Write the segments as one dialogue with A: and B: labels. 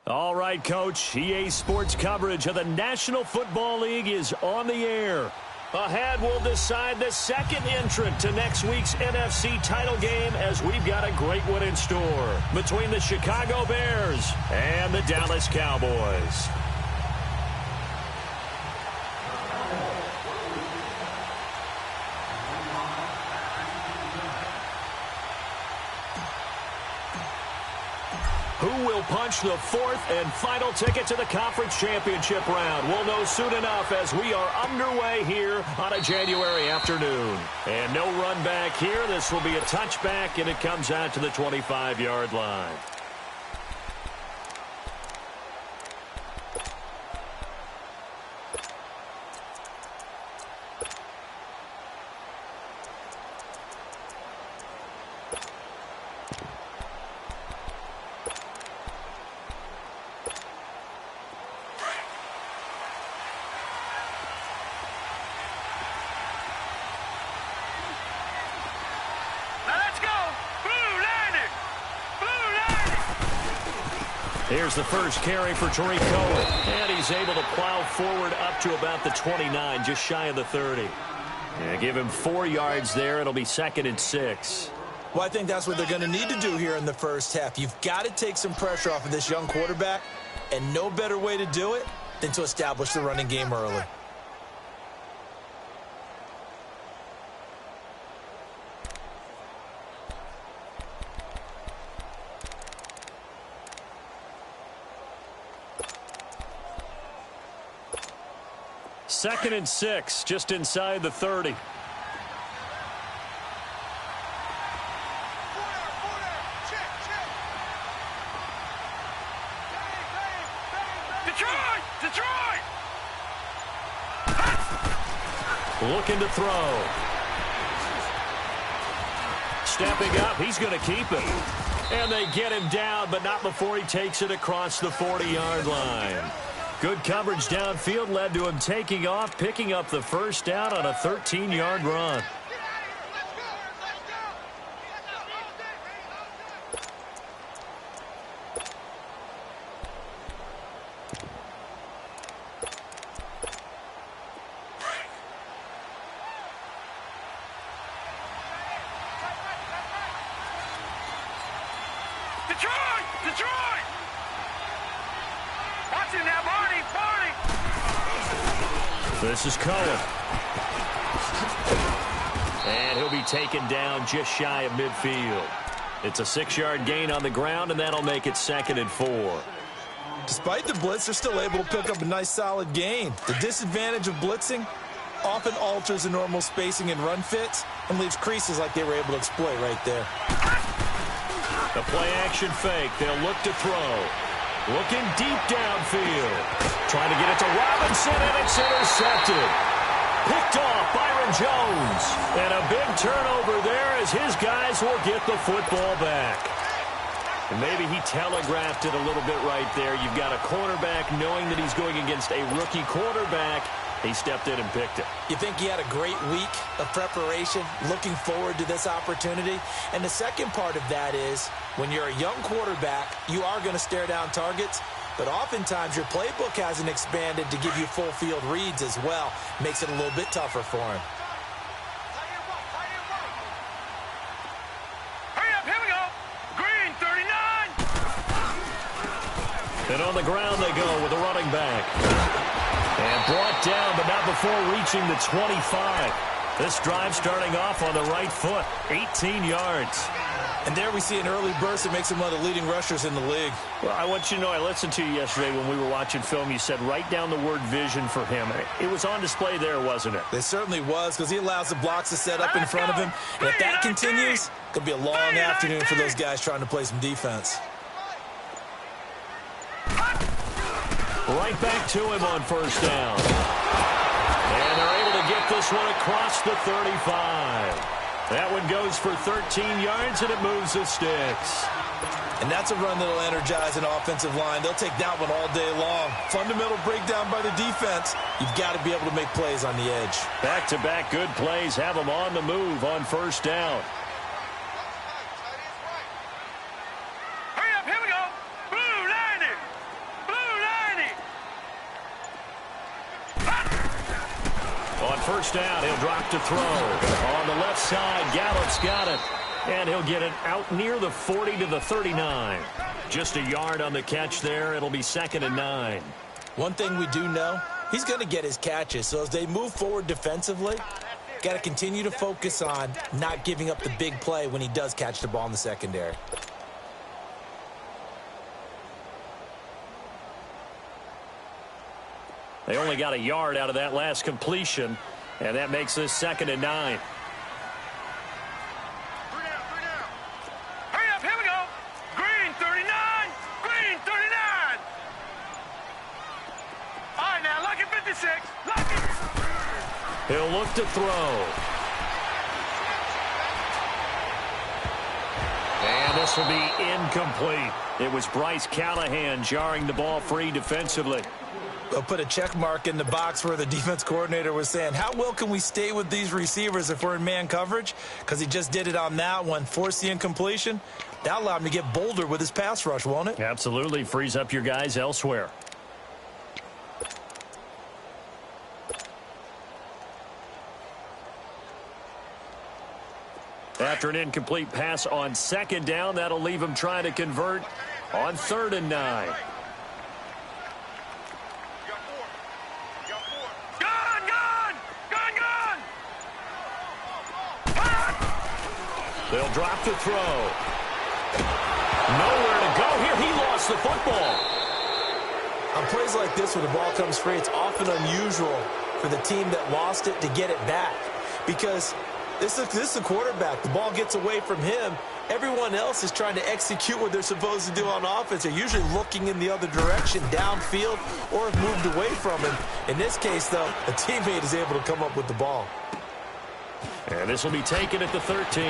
A: All right, Coach. EA Sports coverage of the National Football League is on the air. Ahead, we'll decide the second entrant to next week's NFC title game as we've got a great one in store between the Chicago Bears and the Dallas Cowboys. Who will punch the fourth and final ticket to the conference championship round? We'll know soon enough as we are underway here on a January afternoon. And no run back here. This will be a touchback, and it comes out to the 25-yard line. Here's the first carry for Tariq Cohen. And he's able to plow forward up to about the 29, just shy of the 30. Yeah, give him 4 yards there. It'll be 2nd and 6.
B: Well, I think that's what they're going to need to do here in the first half. You've got to take some pressure off of this young quarterback, and no better way to do it than to establish the running game early.
A: Second and 6, just inside the 30.
C: Detroit!
A: Looking to throw. Stepping up, he's going to keep it. And they get him down, but not before he takes it across the 40-yard line. Good coverage downfield led to him taking off, picking up the first down on a 13-yard run.
C: Detroit! Watch it now, Barney!
A: This is Cohen. And he'll be taken down just shy of midfield. It's a 6-yard gain on the ground, and that'll make it 2nd and 4.
B: Despite the blitz, they're still able to pick up a nice, solid gain. The disadvantage of blitzing often alters the normal spacing and run fits and leaves creases like they were able to exploit right there.
A: The play-action fake. They'll look to throw. Looking deep downfield. Trying to get it to Robinson, and it's intercepted. Picked off Byron Jones. And a big turnover there as his guys will get the football back. And maybe he telegraphed it a little bit right there. You've got a cornerback knowing that he's going against a rookie quarterback. He stepped in and picked it.
B: You think he had a great week of preparation, looking forward to this opportunity? And the second part of that is, when you're a young quarterback, you are going to stare down targets, but oftentimes your playbook hasn't expanded to give you full field reads as well. Makes it a little bit tougher for him.
C: Hurry up, here we go. Green, 39.
A: And on the ground they go with a running back. And brought down, but not before reaching the 25. This drive starting off on the right foot, 18 yards.
B: And there we see an early burst that makes him one of the leading rushers in the league.
A: Well, I want you to know, I listened to you yesterday when we were watching film. You said write down the word vision for him. It was on display there, wasn't it?
B: It certainly was, because he allows the blocks to set up in front of him. And if that continues, it could be a long afternoon for those guys trying to play some defense.
A: Right back to him on first down. And they're able to get this one across the 35. That one goes for 13 yards, and it moves the sticks.
B: And that's a run that'll energize an offensive line. They'll take that one all day long. Fundamental breakdown by the defense. You've got to be able to make plays on the edge.
A: Back-to-back good plays have them on the move on first down.
C: Hurry up, here we go. Blue, line it.
A: first down. He'll drop to throw. On the left side, Gallup's got it. And he'll get it out near the 40 to the 39. Just a yard on the catch there. It'll be 2nd and 9.
B: One thing we do know, he's going to get his catches. So as they move forward defensively, got to continue to focus on not giving up the big play when he does catch the ball in the secondary.
A: They only got a yard out of that last completion, and that makes this 2nd and 9.
C: Hurry up, here we go. Green 39. Green 39. All right, now, lock it 56. Lock it.
A: He'll look to throw. And this will be incomplete. It was Bryce Callahan jarring the ball free defensively.
B: They'll put a check mark in the box where the defense coordinator was saying, how well can we stay with these receivers if we're in man coverage? Because he just did it on that one, forced the incompletion. That allowed him to get bolder with his pass rush, won't it?
A: Absolutely. Frees up your guys elsewhere. After an incomplete pass on 2nd down, that'll leave him trying to convert on 3rd and 9. They'll drop to throw. Nowhere to go here. He lost the football.
B: On plays like this where the ball comes free, it's often unusual for the team that lost it to get it back. Because this is a quarterback. The ball gets away from him. Everyone else is trying to execute what they're supposed to do on offense. They're usually looking in the other direction, downfield, or have moved away from him. In this case, though, a teammate is able to come up with the ball.
A: And this will be taken at the 13.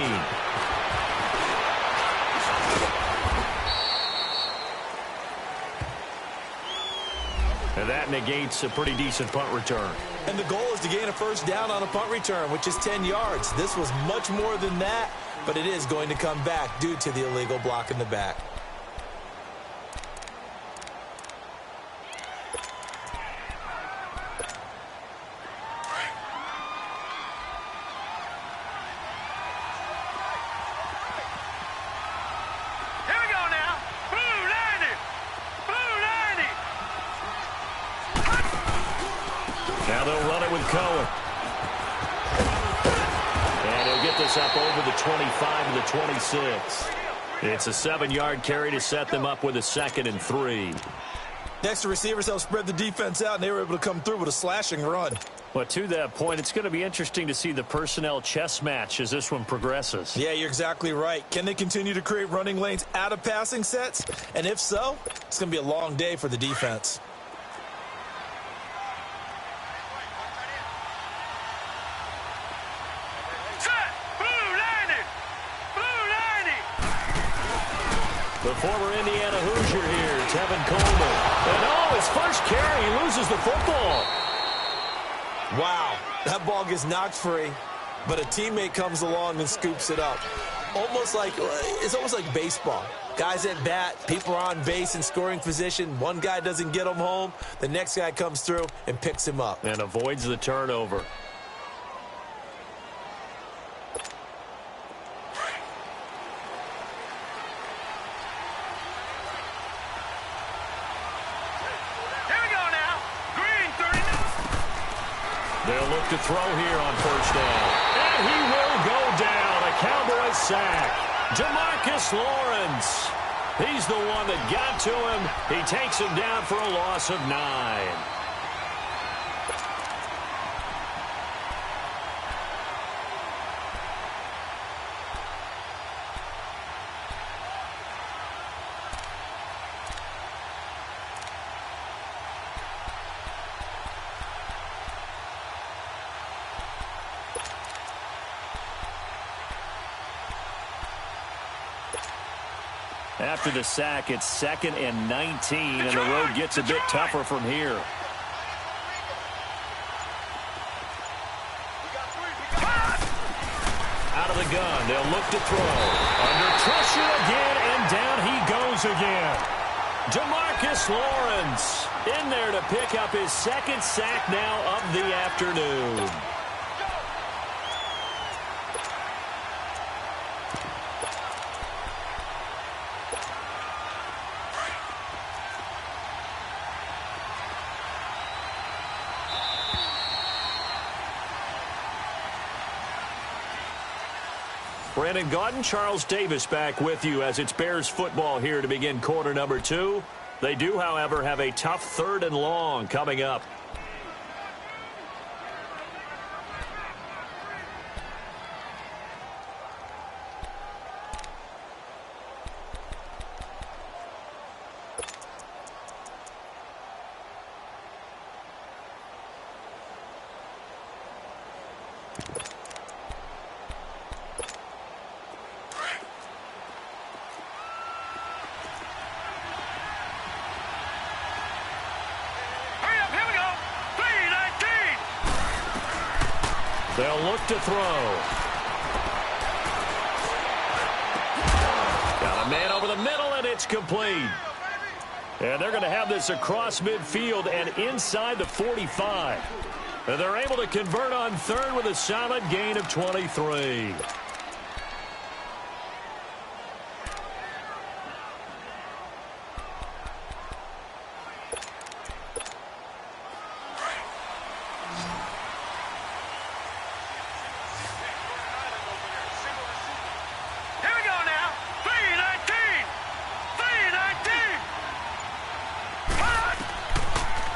A: And that negates a pretty decent punt return.
B: And the goal is to gain a first down on a punt return, which is 10 yards. This was much more than that, but it is going to come back due to the illegal block in the back.
A: Now they'll run it with Cohen. And he'll get this up over the 25 to the 26. It's a 7-yard carry to set them up with a 2nd and 3.
B: Next, the receivers help spread the defense out, and they were able to come through with a slashing run.
A: But to that point, it's going to be interesting to see the personnel chess match as this one progresses.
B: Yeah, you're exactly right. Can they continue to create running lanes out of passing sets? And if so, it's going to be a long day for the defense.
A: The former Indiana Hoosier here, Tevin Coleman. And his first carry, he loses the football.
B: Wow, that ball gets knocked free, but a teammate comes along and scoops it up. It's almost like baseball. Guys at bat, people are on base in scoring position. One guy doesn't get him home. The next guy comes through and picks him up.
A: And avoids the turnover. They'll look to throw here on first down. And he will go down. A Cowboy sack. Jamarcus Lawrence. He's the one that got to him. He takes him down for a loss of 9. After the sack, it's 2nd and 19, and the road gets a bit tougher from here. Out of the gun, they'll look to throw. Under pressure again, and down he goes again. Jamarcus Lawrence in there to pick up his 2nd sack now of the afternoon. Brandon Gaudin, Charles Davis back with you as it's Bears football here to begin quarter number 2. They do, however, have a tough 3rd and long coming up. They'll look to throw. Got a man over the middle, and it's complete. And they're going to have this across midfield and inside the 45. And they're able to convert on 3rd with a solid gain of 23.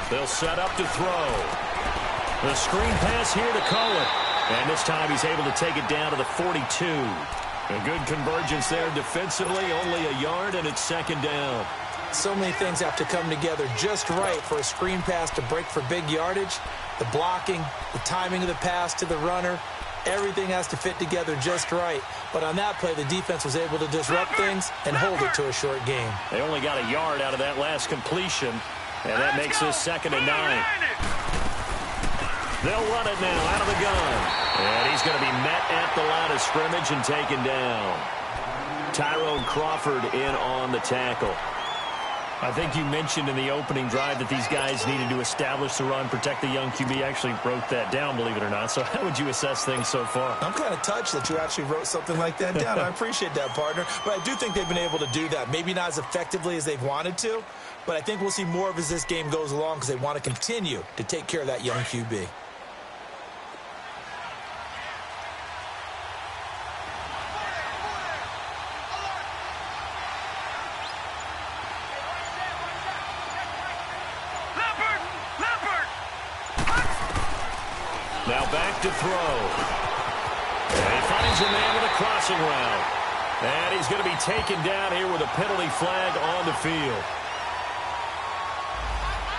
A: They'll set up to throw. The screen pass here to Cohen. And this time he's able to take it down to the 42. A good convergence there defensively, only a yard, and it's 2nd down.
B: So many things have to come together just right for a screen pass to break for big yardage. The blocking, the timing of the pass to the runner, everything has to fit together just right. But on that play, the defense was able to disrupt things and hold it to a short game.
A: They only got a yard out of that last completion. And that makes this 2nd and 9. They'll run it now out of the gun. And he's going to be met at the line of scrimmage and taken down. Tyrone Crawford in on the tackle. I think you mentioned in the opening drive that these guys needed to establish the run, protect the young QB. Actually wrote that down, believe it or not. So how would you assess things so far?
B: I'm kind of touched that you actually wrote something like that down. I appreciate that, partner. But I do think they've been able to do that. Maybe not as effectively as they've wanted to, but I think we'll see more of as this game goes along because they want to continue to take care of that young QB.
A: Now back to throw. And he finds a man with a crossing route. And he's going to be taken down here with a penalty flag on the field.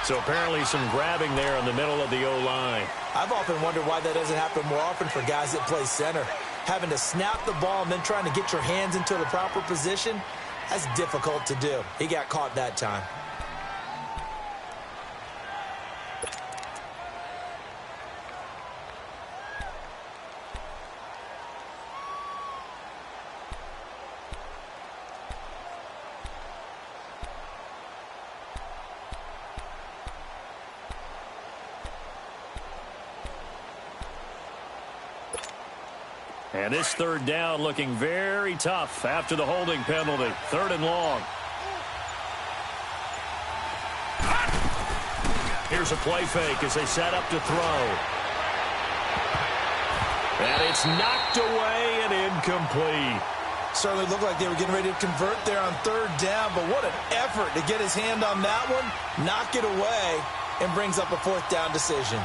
A: So apparently some grabbing there in the middle of the O-line.
B: I've often wondered why that doesn't happen more often for guys that play center. Having to snap the ball and then trying to get your hands into the proper position, that's difficult to do. He got caught that time.
A: And this 3rd down looking very tough after the holding penalty. 3rd and long. Here's a play fake as they set up to throw. And it's knocked away and incomplete.
B: Certainly looked like they were getting ready to convert there on 3rd down, but what an effort to get his hand on that one, knock it away, and brings up a 4th down decision.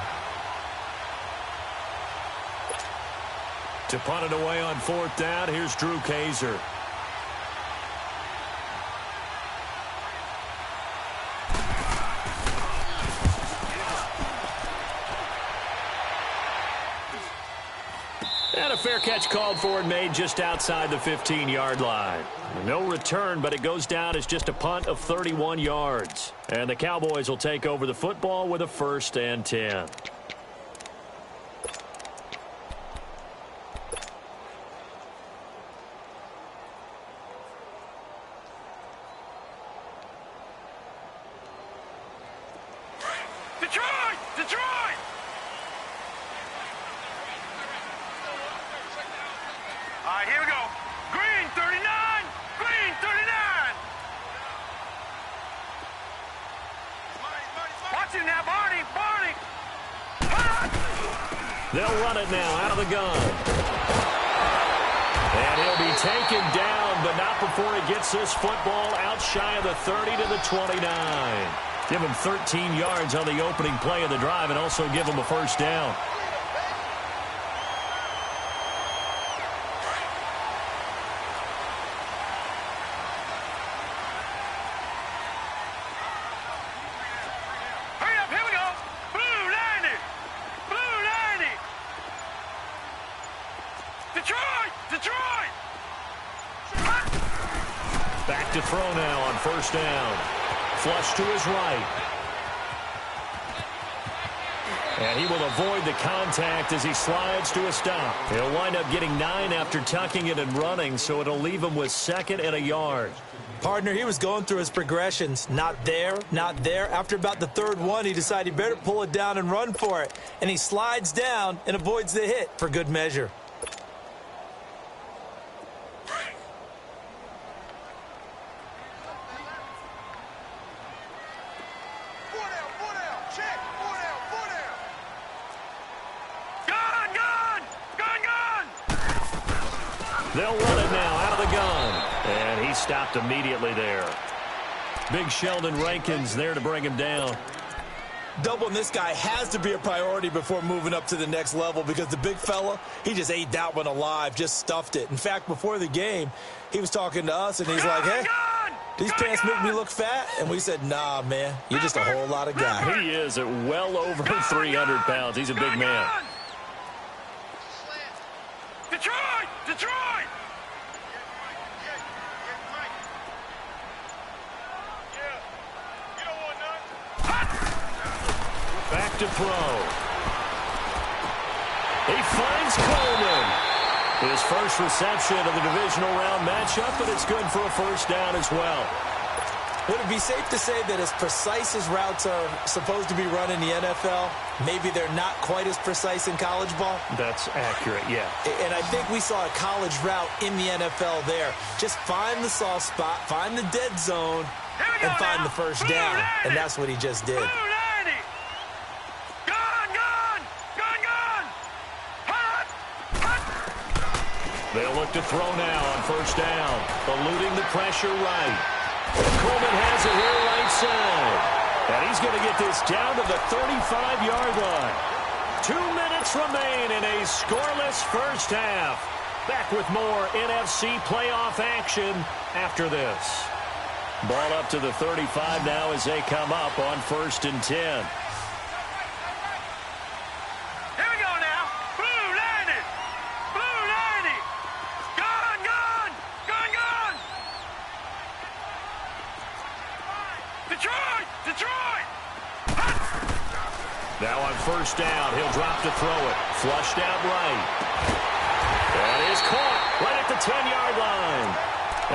A: To punt it away on 4th down, here's Drew Kaiser. And a fair catch called for and made just outside the 15-yard line. No return, but it goes down as just a punt of 31 yards. And the Cowboys will take over the football with a 1st and 10.
C: Here we go. Green 39. Green 39. Watch it now, Barney. Barney.
A: They'll run it now out of the gun. And he'll taken down, but not before he gets this football out shy of the 30 to the 29. Give him 13 yards on the opening play of the drive and also give him a first down. Back to throw now on first down. Flush to his right. And he will avoid the contact as he slides to a stop. He'll wind up getting 9 after tucking it and running, so it'll leave him with 2nd and a yard.
B: Partner, he was going through his progressions. Not there, not there. After about the 3rd one, he decided he better pull it down and run for it. And he slides down and avoids the hit for good measure.
A: They'll run it now out of the gun. And he stopped immediately there. Big Sheldon Rankins there to bring him down.
B: Doubling this guy has to be a priority before moving up to the next level because the big fella, he just ate that one alive, just stuffed it. In fact, before the game, he was talking to us, and he's like, hey, these pants make me look fat? And we said, nah, man, you're just a whole lot of guy.
A: He is at well over 300 pounds. He's a big man.
C: Detroit! Detroit!
A: Back to throw. He finds Coleman. His first reception of the divisional round matchup, but it's good for a first down as well.
B: Would it be safe to say that as precise as routes are supposed to be run in the NFL, maybe they're not quite as precise in college ball?
A: That's accurate, yeah.
B: And I think we saw a college route in the NFL there. Just find the soft spot, find the dead zone, and find the first down. And that's what he just did.
A: They'll look to throw now on first down, eluding the pressure right. Coleman has it here right side. And he's going to get this down to the 35-yard line. 2 minutes remain in a scoreless first half. Back with more NFC playoff action after this. Ball up to the 35 now as they come up on 1st and 10. Now on first down, he'll drop to throw it. Flushed out right. That is caught right at the 10-yard line.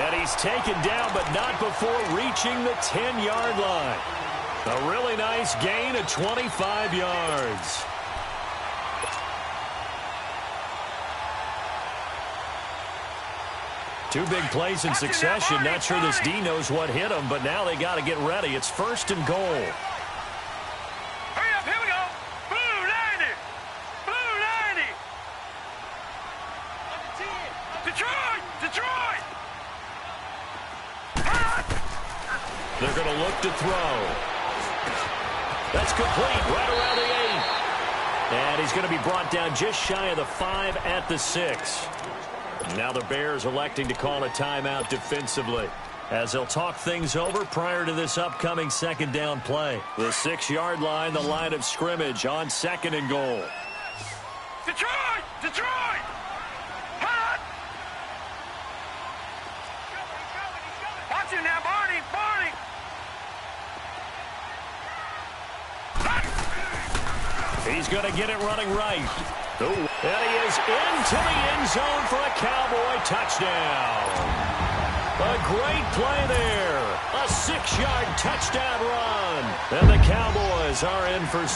A: And he's taken down, but not before reaching the 10-yard line. A really nice gain of 25 yards. Two big plays in succession. Not sure this D knows what hit him, but now they got to get ready. It's 1st and goal. They're going to look to throw. That's complete right around the 8. And he's going to be brought down just shy of the 5 at the 6. Now the Bears electing to call a timeout defensively as they'll talk things over prior to this upcoming 2nd down play. The 6-yard line, the line of scrimmage on 2nd and goal.
C: Detroit! Detroit! Watch him now, Barney! Barney!
A: He's going to get it running right. Ooh. And he is into the end zone for a Cowboy touchdown. A great play there. A 6-yard touchdown run. And the Cowboys are in for 6.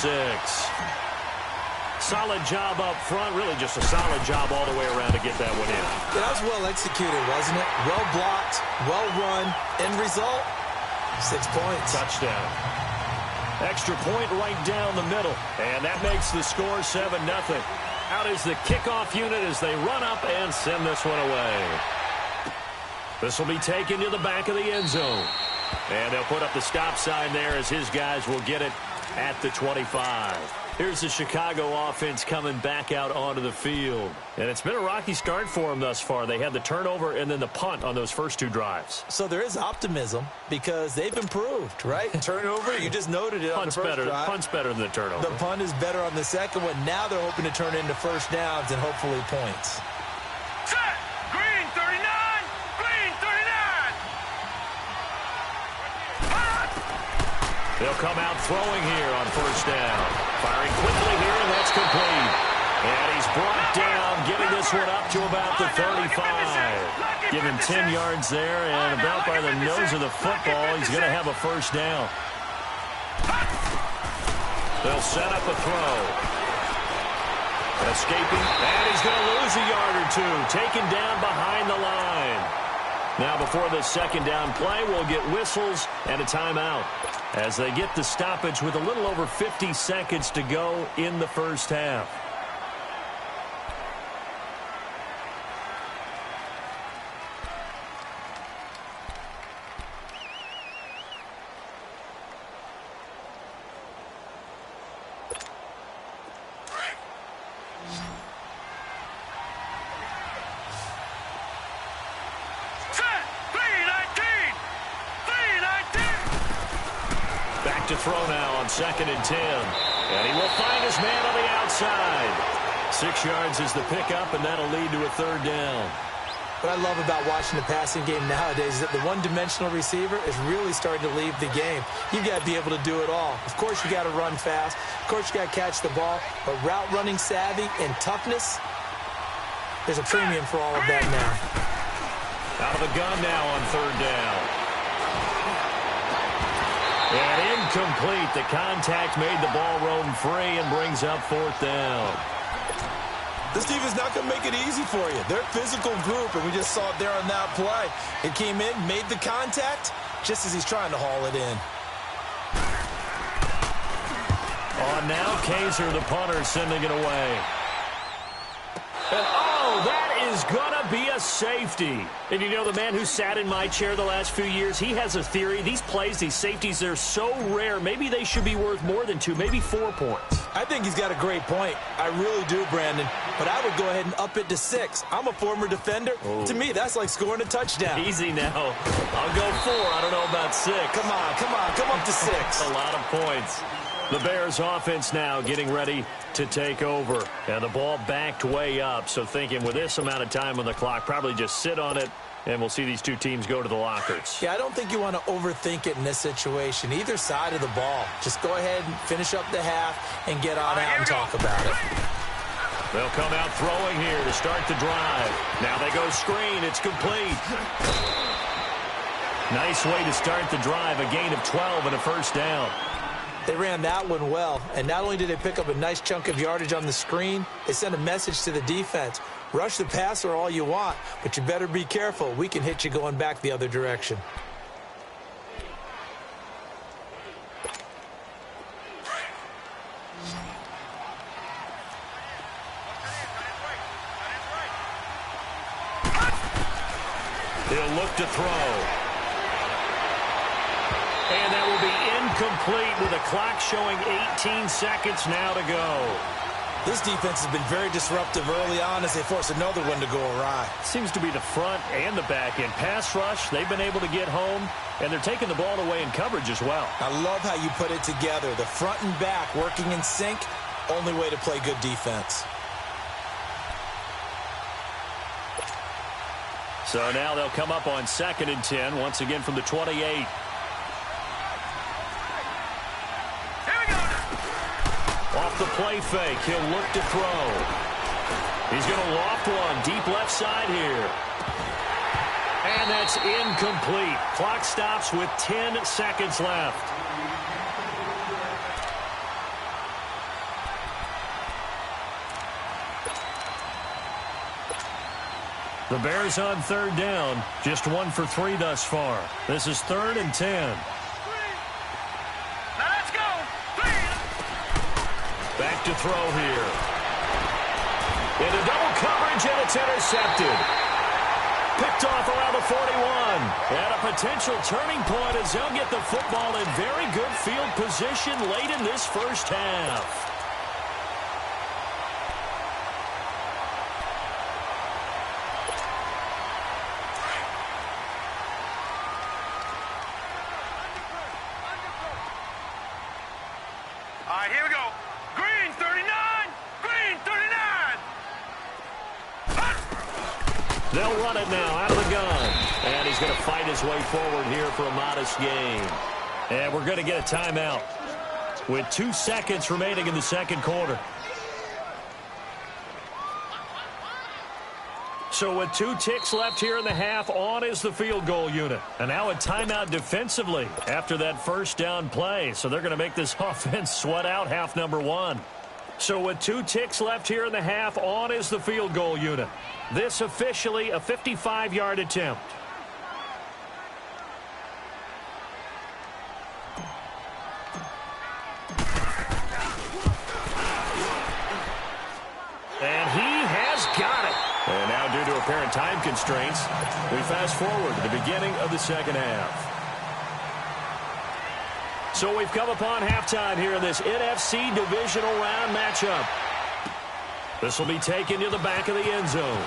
A: Solid job up front. Really just a solid job all the way around to get that one in.
B: Yeah, that was well executed, wasn't it? Well blocked, well run. End result, 6 points.
A: Touchdown. Extra point right down the middle. And that makes the score 7-0. Out is the kickoff unit as they run up and send this one away. This will be taken to the back of the end zone. And they'll put up the stop sign there as his guys will get it at the 25. Here's the Chicago offense coming back out onto the field. And it's been a rocky start for them thus far. They had the turnover and then the punt on those first two drives.
B: So there is optimism because they've improved, right? Turnover, you just noted it on the first drive.
A: Punt's better than the turnover.
B: The punt is better on the second one. Now they're hoping to turn it into first downs and hopefully points.
C: Set. Green 39. Green 39.
A: They'll come out throwing here on first down. Firing quickly here, and that's complete. And he's brought down, getting this one up to about the 35. Given 10 yards there, and about by the nose of the football, he's going to have a first down. They'll set up a throw. Escaping, and he's going to lose a yard or two. Taken down behind the line. Now before the second down play, we'll get whistles and a timeout as they get the stoppage with a little over 50 seconds to go in the first half. To throw now on 2nd and 10. And he will find his man on the outside. 6 yards is the pickup, and that'll lead to a third down.
B: What I love about watching the passing game nowadays is that the one-dimensional receiver is really starting to leave the game. You've got to be able to do it all. Of course, you got to run fast. Of course, you got to catch the ball. But route running savvy and toughness, there's a premium for all of that now.
A: Out of the gun now on third down. And incomplete. The contact made the ball roam free and brings up fourth down.
B: This defense is not going to make it easy for you. They're a physical group, and we just saw it there on that play. It came in, made the contact, just as he's trying to haul it in.
A: On now, Kaiser, the punter, sending it away. And oh, that is going to be a safety. And you know, the man who sat in my chair the last few years, he has a theory. These plays, these safeties, they're so rare. Maybe they should be worth more than 2, maybe 4 points.
B: I think he's got a great point. I really do, Brandon. But I would go ahead and up it to 6. I'm a former defender.
A: Ooh.
B: To me, that's like scoring a touchdown.
A: Easy now. I'll go 4. I don't know about 6.
B: Come on. Come up to 6.
A: A lot of points. The Bears offense now getting ready to take over. And the ball backed way up. So thinking with this amount of time on the clock, probably just sit on it, and we'll see these two teams go to the lockers.
B: Yeah, I don't think you want to overthink it in this situation. Either side of the ball. Just go ahead and finish up the half and get on out and talk about it.
A: They'll come out throwing here to start the drive. Now they go screen. It's complete. Nice way to start the drive. A gain of 12 and a first down.
B: They ran that one well, and not only did they pick up a nice chunk of yardage on the screen, they sent a message to the defense. Rush the passer all you want, but you better be careful. We can hit you going back the other direction.
A: He'll look to throw. And that will be incomplete with a clock showing 18 seconds now to go.
B: This defense has been very disruptive early on as they force another one to go awry.
A: Seems to be the front and the back end. Pass rush, they've been able to get home, and they're taking the ball away in coverage as well.
B: I love how you put it together. The front and back working in sync, only way to play good defense.
A: So now they'll come up on 2nd and 10, once again from the 28. Off the play fake, he'll look to throw. He's going to loft one, deep left side here. And that's incomplete. Clock stops with 10 seconds left. The Bears on third down, just 1 for 3 thus far. This is 3rd and 10. Back to throw here. Into double coverage, and it's intercepted. Picked off around the 41. And a potential turning point as they'll get the football in very good field position late in this first half.
C: All right, here we go. Green 39. Green 39.
A: They'll run it now out of the gun. And he's going to fight his way forward here for a modest gain. And we're going to get a timeout with 2 seconds remaining in the second quarter. So with 2 ticks left here in the half, on is the field goal unit. And now a timeout defensively after that first down play. So they're going to make this offense sweat out half number 1. So with 2 ticks left here in the half, on is the field goal unit. This officially a 55-yard attempt. And he has got it. And now due to apparent time constraints, we fast forward to the beginning of the second half. So we've come upon halftime here in this NFC divisional round matchup. This will be taken to the back of the end zone.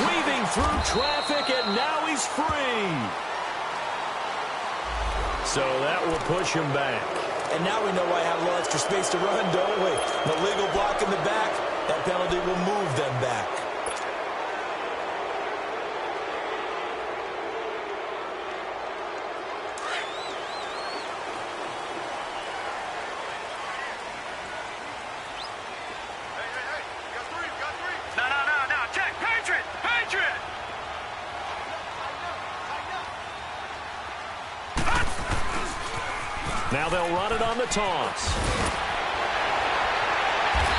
A: Weaving through traffic, and now he's free. So that will push him back.
B: And now we know why I have a little extra space to run, don't we? The legal block in the back, that penalty will move them back.
C: No. Check. Patriot. Patriot.
A: Now they'll run it on the toss.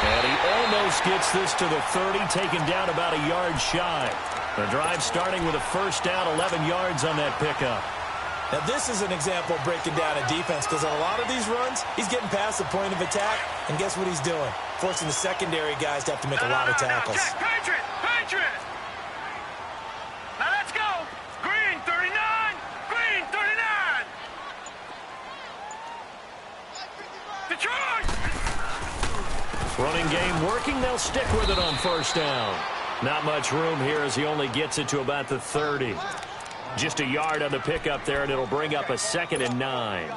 A: And he almost gets this to the 30, taken down about a yard shy. The drive starting with a first down, 11 yards on that pickup.
B: Now this is an example of breaking down a defense, because on a lot of these runs, he's getting past the point of attack, and guess what he's doing? Forcing the secondary guys to have to make a lot of tackles.
C: Check. Patriot. Patriot. Now let's go. Green 39. Green 39. Detroit.
A: Running game working. They'll stick with it on first down. Not much room here as he only gets it to about the 30. Just a yard on the pickup there, and it'll bring up a 2nd and 9.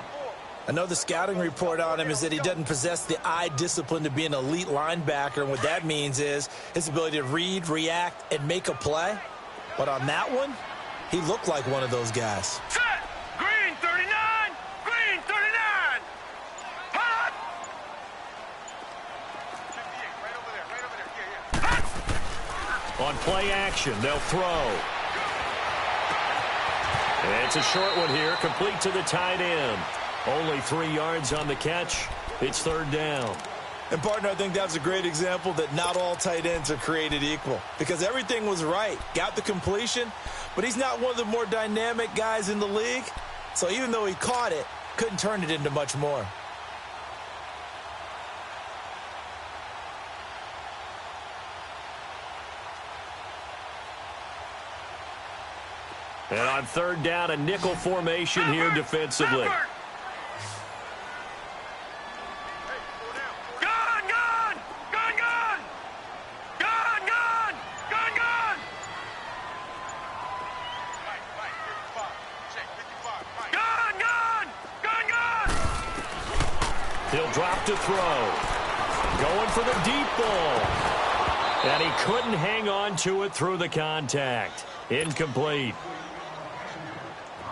B: I know the scouting report on him is that he doesn't possess the eye discipline to be an elite linebacker, and what that means is his ability to read, react, and make a play. But on that one, he looked like one of those guys.
C: Set. Green 39. Green 39. Hot.
A: On play action, they'll throw. It's a short one here, complete to the tight end. Only 3 yards on the catch. It's third down.
B: And, partner, I think that's a great example that not all tight ends are created equal, because everything was right. Got the completion, but he's not one of the more dynamic guys in the league. So even though he caught it, couldn't turn it into much more.
A: And on third down, a nickel formation here defensively. He'll drop to throw. Going for the deep ball. And he couldn't hang on to it through the contact. Incomplete.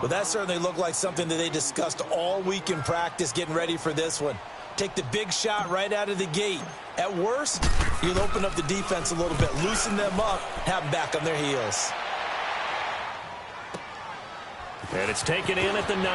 B: Well, that certainly looked like something that they discussed all week in practice getting ready for this one. Take the big shot right out of the gate. At worst, you'll open up the defense a little bit, loosen them up, have them back on their heels.
A: And it's taken in at the 9.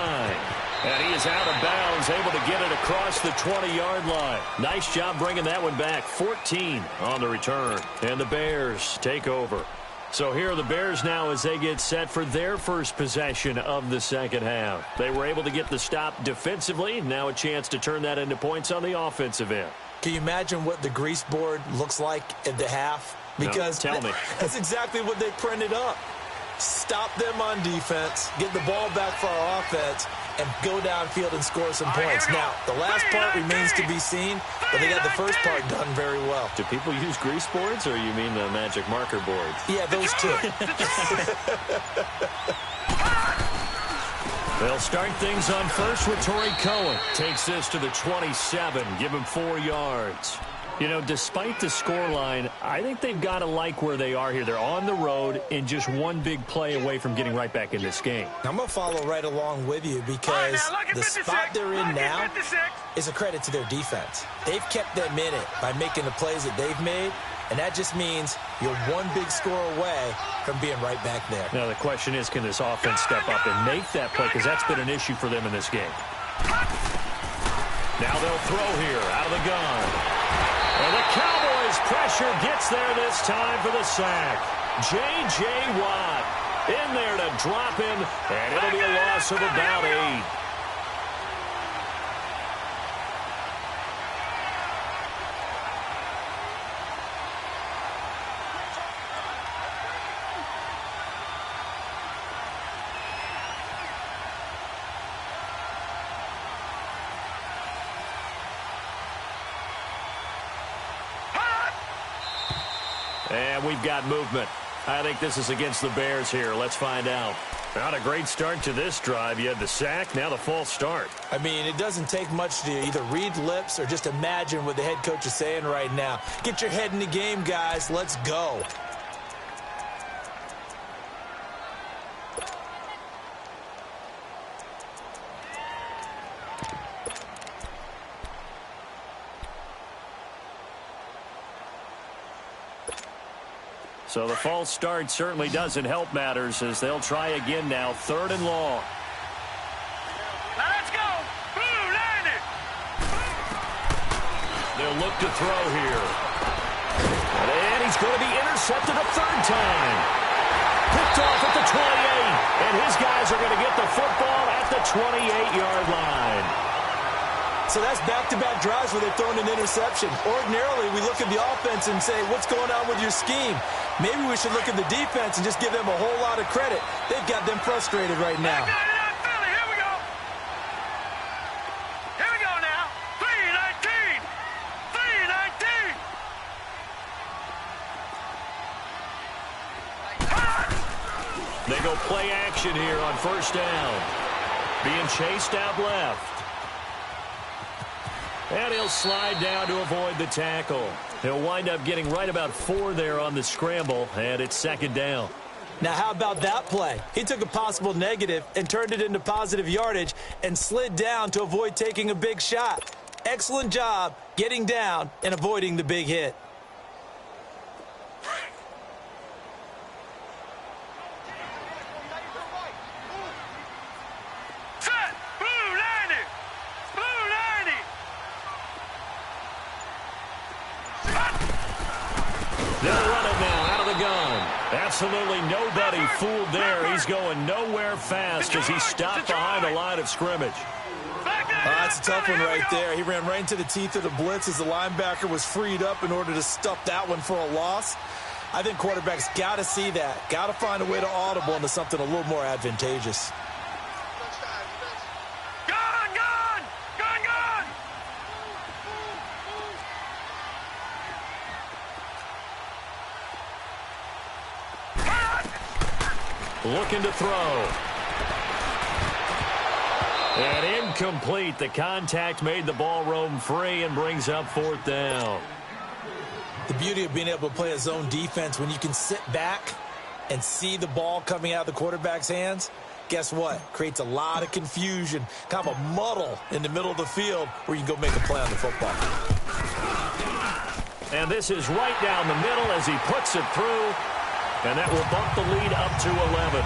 A: And he is out of bounds, able to get it across the 20-yard line. Nice job bringing that one back. 14 on the return. And the Bears take over. So here are the Bears now as they get set for their first possession of the second half. They were able to get the stop defensively. Now a chance to turn that into points on the offensive end.
B: Can you imagine what the grease board looks like at the half? Because
A: no, tell me.
B: That's exactly what they printed up. Stop them on defense, get the ball back for our offense, and go downfield and score some points. Now, the last part remains to be seen, but they got the first part done very well.
A: Do people use grease boards, or you mean the magic marker boards?
B: Yeah, those two.
A: They'll start things on first with Torrey Cohen. Takes this to the 27, give him 4 yards. You know, despite the scoreline, I think they've got to like where they are here. They're on the road and just one big play away from getting right back in this game.
B: I'm going to follow right along with you because the spot they're in now is a credit to their defense. They've kept them in it by making the plays that they've made, and that just means you're one big score away from being right back there.
A: Now, the question is, can this offense step up and make that play? Because that's been an issue for them in this game. Now they'll throw here out of the gun. And the Cowboys' pressure gets there this time for the sack. J.J. Watt in there to drop him, and it'll be a loss of about 8. And we've got movement. I think this is against the Bears here. Let's find out. Not a great start to this drive. You had the sack, now the false start.
B: I mean, it doesn't take much to either read lips or just imagine what the head coach is saying right now. Get your head in the game, guys. Let's go.
A: So the false start certainly doesn't help matters as they'll try again now. 3rd and long.
C: Now let's go. Blue, line it.
A: They'll look to throw here. And he's going to be intercepted a 3rd time. Picked off at the 28. And his guys are going to get the football at the 28-yard line.
B: So that's back-to-back drives where they've thrown an interception. Ordinarily, we look at the offense and say, what's going on with your scheme? Maybe we should look at the defense and just give them a whole lot of credit. They've got them frustrated right now.
C: Here we go. Here we go now. 3-19. 3-19.
A: They go play action here on 1st down. Being chased out left. And he'll slide down to avoid the tackle. He'll wind up getting right about 4 there on the scramble, and it's 2nd down.
B: Now, how about that play? He took a possible negative and turned it into positive yardage and slid down to avoid taking a big shot. Excellent job getting down and avoiding the big hit.
C: Set. Blue, line it. Blue, line it.
A: They'll run it now out of the gun. Absolutely nobody fooled there. He's going nowhere fast as he stopped behind the line of scrimmage.
B: That's a tough one right there. He ran right into the teeth of the blitz as the linebacker was freed up in order to stuff that one for a loss. I think quarterbacks got to see that. Got to find a way to audible into something a little more advantageous.
C: Gone, gone. Gone, gone.
A: Looking to throw. And incomplete. The contact made the ball roam free and brings up 4th down.
B: The beauty of being able to play a zone defense when you can sit back and see the ball coming out of the quarterback's hands, guess what? Creates a lot of confusion, kind of a muddle in the middle of the field where you can go make a play on the football.
A: And this is right down the middle as he puts it through. And that will bump the lead up to 11.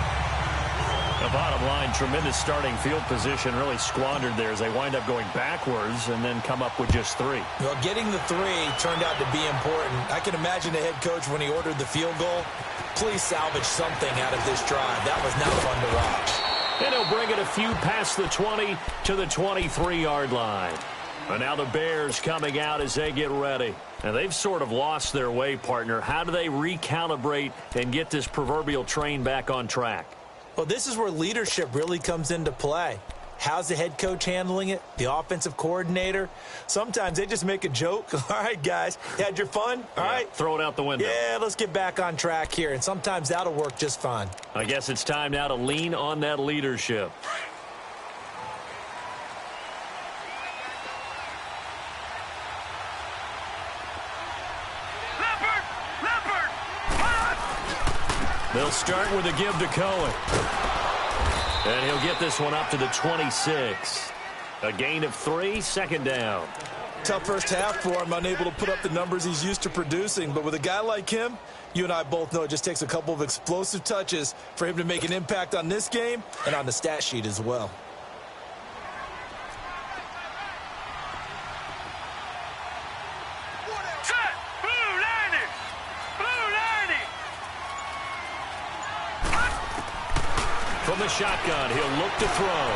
A: The bottom line, tremendous starting field position, really squandered there as they wind up going backwards and then come up with just 3.
B: Well, getting the 3 turned out to be important. I can imagine the head coach when he ordered the field goal. Please salvage something out of this drive. That was not fun to watch.
A: And he'll bring it a few past the 20 to the 23-yard line. And now the Bears coming out as they get ready. Now, they've sort of lost their way, partner. How do they recalibrate and get this proverbial train back on track?
B: Well, this is where leadership really comes into play. How's the head coach handling it? The offensive coordinator? Sometimes they just make a joke. All right, guys, had your fun? All right.
A: Throw it out the window.
B: Yeah, let's get back on track here, and sometimes that'll work just fine.
A: I guess it's time now to lean on that leadership. They'll start with a give to Cohen. And he'll get this one up to the 26. A gain of 3, second down.
B: Tough first half for him, unable to put up the numbers he's used to producing. But with a guy like him, you and I both know it just takes a couple of explosive touches for him to make an impact on this game and on the stat sheet as well.
A: From the shotgun, he'll look to throw.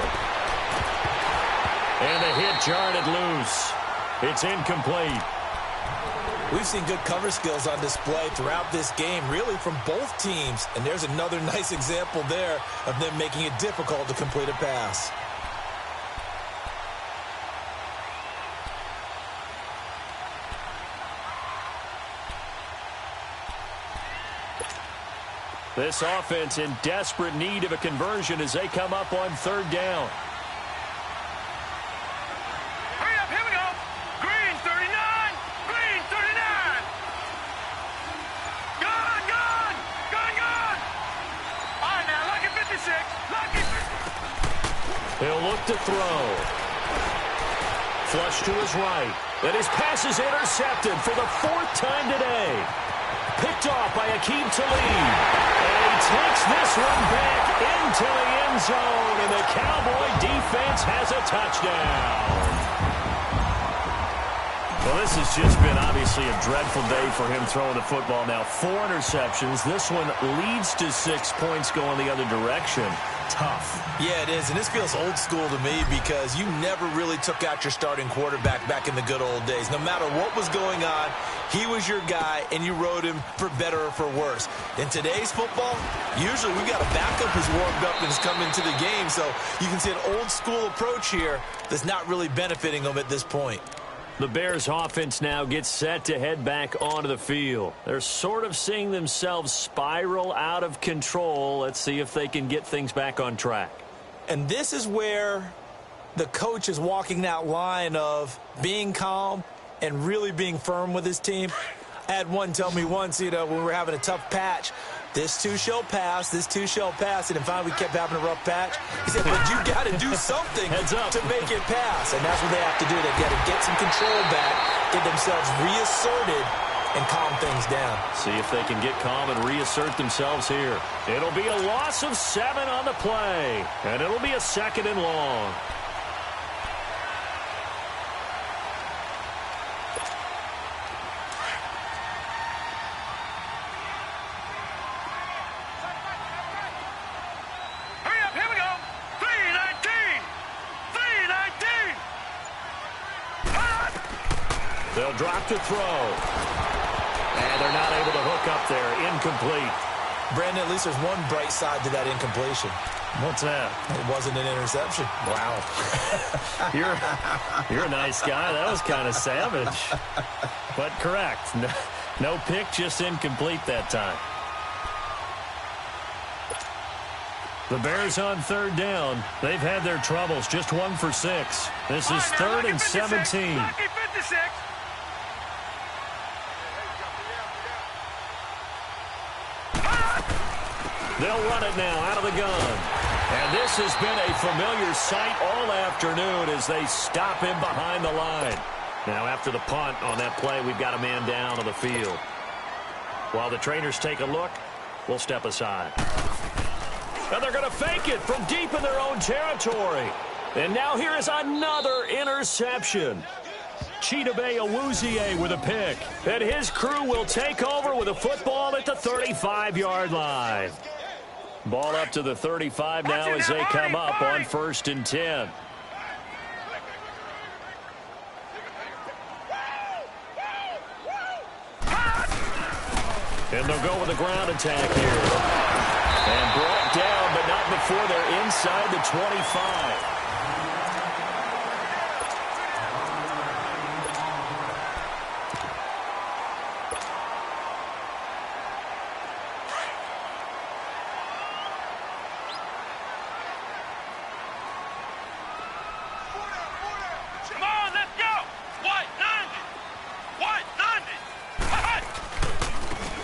A: And the hit jarred it loose. It's incomplete.
B: We've seen good cover skills on display throughout this game, really from both teams. And there's another nice example there of them making it difficult to complete a pass.
A: This offense in desperate need of a conversion as they come up on third down.
C: Hurry up, here we go. Green 39, green 39. Gone, gone, gone, gone. All right, now, lucky 56, lucky 56.
A: He'll look to throw. Flush to his right. And his pass is intercepted for the 4th time today. Picked off by K.I.P. And he takes this one back into the end zone, and the Cowboy defense has a touchdown. Well, this has just been obviously a dreadful day for him throwing the football. Now 4 interceptions. This one leads to 6 points going the other direction. Tough.
B: Yeah, it is, and this feels old school to me because you never really took out your starting quarterback back in the good old days. No matter what was going on, he was your guy, and you rode him for better or for worse. In today's football, usually we've got a backup who's warmed up and has come into the game, so you can see an old school approach here that's not really benefiting them at this point.
A: The Bears offense now gets set to head back onto the field. They're sort of seeing themselves spiral out of control. Let's see if they can get things back on track.
B: And this is where the coach is walking that line of being calm and really being firm with his team. I had one tell me once, when we were having a tough patch, this too shall pass, this too shall pass. And finally we kept having a rough patch. He said, but you got to do something to make it pass. And that's what they have to do. They've got to get some control back, get themselves reasserted, and calm things down.
A: See if they can get calm and reassert themselves here. It'll be a loss of 7 on the play, and it'll be a 2nd and long. They'll drop to throw. And they're not able to hook up there. Incomplete.
B: Brandon, at least there's one bright side to that incompletion.
A: What's that?
B: It wasn't an interception.
A: Wow. You're a nice guy. That was kind of savage. But correct. No pick, just incomplete that time. The Bears on third down. They've had their troubles. Just 1 for 6. This is 3rd and 17. They'll run it now out of the gun. And this has been a familiar sight all afternoon as they stop him behind the line. Now after the punt on that play, we've got a man down on the field. While the trainers take a look, we'll step aside. And they're going to fake it from deep in their own territory. And now here is another interception. Chidobe Awuzie with a pick. And his crew will take over with a football at the 35-yard line. Ball up to the 35 now as they come up on 1st and 10. And they'll go with a ground attack here. And brought down, but not before they're inside the 25.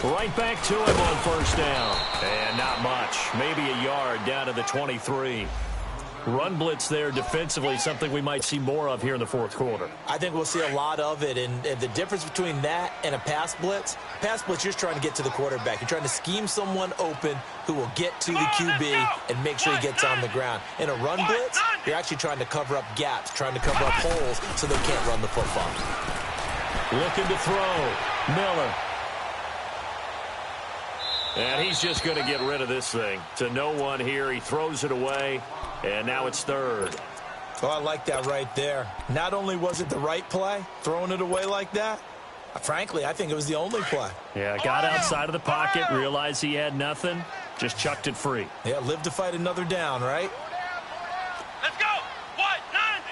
A: Right back to him on first down. And not much. Maybe a yard down to the 23. Run blitz there defensively, something we might see more of here in the fourth quarter.
B: I think we'll see a lot of it. And the difference between that and a pass blitz, you're just trying to get to the quarterback. You're trying to scheme someone open who will get to the QB and make sure he gets on the ground. In a run blitz, you're actually trying to cover up gaps, trying to cover up holes so they can't run the football.
A: Looking to throw. Miller. And he's just going to get rid of this thing. To no one here. He throws it away, and now it's third.
B: Oh, I like that right there. Not only was it the right play, throwing it away like that, frankly, I think it was the only play.
A: Yeah, got outside of the pocket, realized he had nothing, just chucked it free.
B: Yeah, live to fight another down, right?
C: Let's go! What? 90!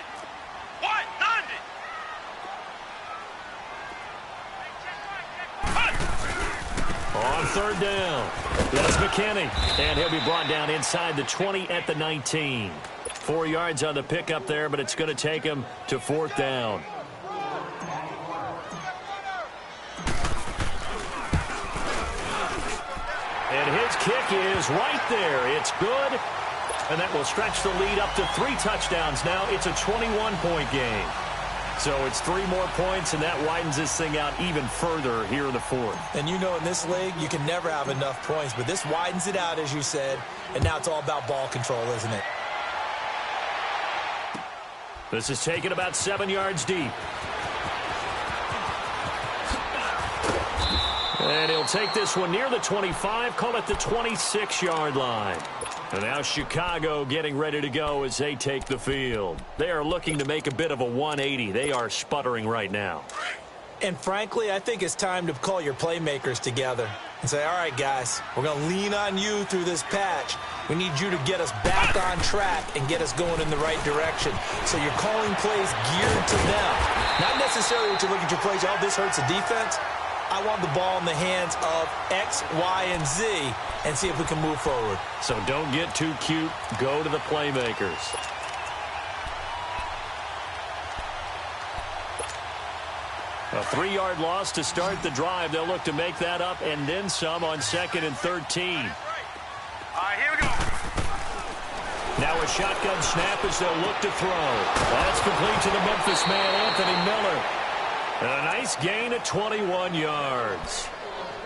C: What? 90!
A: On third down, that's McKinney, and he'll be brought down inside the 20 at the 19. 4 yards on the pickup there, but it's going to take him to fourth down. And his kick is right there. It's good, and that will stretch the lead up to 3 touchdowns now. It's a 21-point game. So it's 3 more points, and that widens this thing out even further here in the fourth.
B: And you know in this league, you can never have enough points, but this widens it out, as you said, and now it's all about ball control, isn't it?
A: This is taken about 7 yards deep. And he'll take this one near the 25, call it the 26-yard line. And now Chicago getting ready to go as they take the field. They are looking to make a bit of a 180. They are sputtering right now.
B: And frankly, I think it's time to call your playmakers together and say, all right, guys, we're going to lean on you through this patch. We need you to get us back on track and get us going in the right direction. So you're calling plays geared to them. Not necessarily to look at your plays, oh, this hurts the defense. I want the ball in the hands of X, Y, and Z and see if we can move forward.
A: So don't get too cute. Go to the playmakers. A 3-yard loss to start the drive. They'll look to make that up and then some on 2nd and 13.
C: All right, here we go.
A: Now a shotgun snap as they'll look to throw. That's complete to the Memphis man, Anthony Miller. And a nice gain of 21 yards.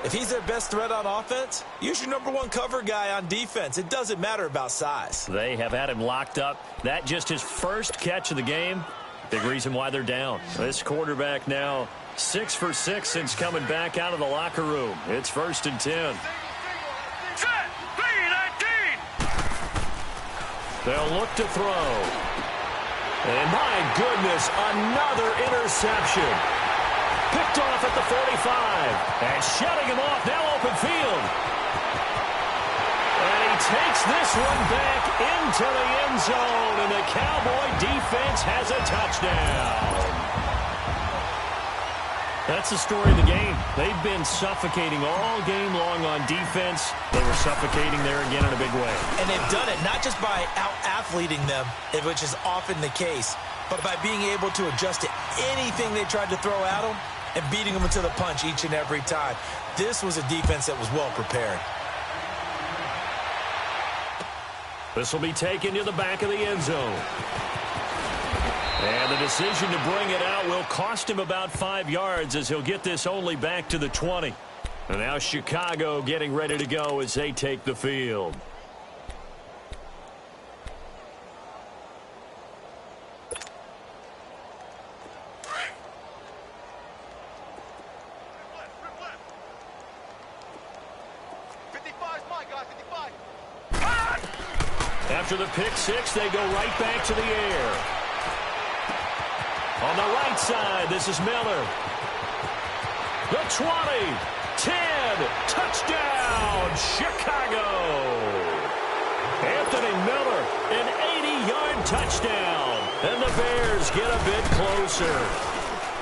B: If he's their best threat on offense, use your #1 cover guy on defense. It doesn't matter about size.
A: They have had him locked up. That just his first catch of the game. Big reason why they're down. This quarterback now 6 for 6 since coming back out of the locker room. It's 1st and 10.
C: Set! 3-19!
A: They'll look to throw. And my goodness, another interception. Picked off at the 45. And shutting him off, now open field. And he takes this one back into the end zone. And the Cowboy defense has a touchdown. That's the story of the game. They've been suffocating all game long on defense. They were suffocating there again in a big way.
B: And they've done it not just by out-athleting them, which is often the case, but by being able to adjust to anything they tried to throw at them and beating them to the punch each and every time. This was a defense that was well prepared.
A: This will be taken to the back of the end zone. And the decision to bring it out will cost him about 5 yards as he'll get this only back to the 20. And now Chicago getting ready to go as they take the field. After the pick six, they go right back to the air. On the right side, this is Miller. The 20, 10, Chicago. Anthony Miller, an 80-yard touchdown. And the Bears get a bit closer.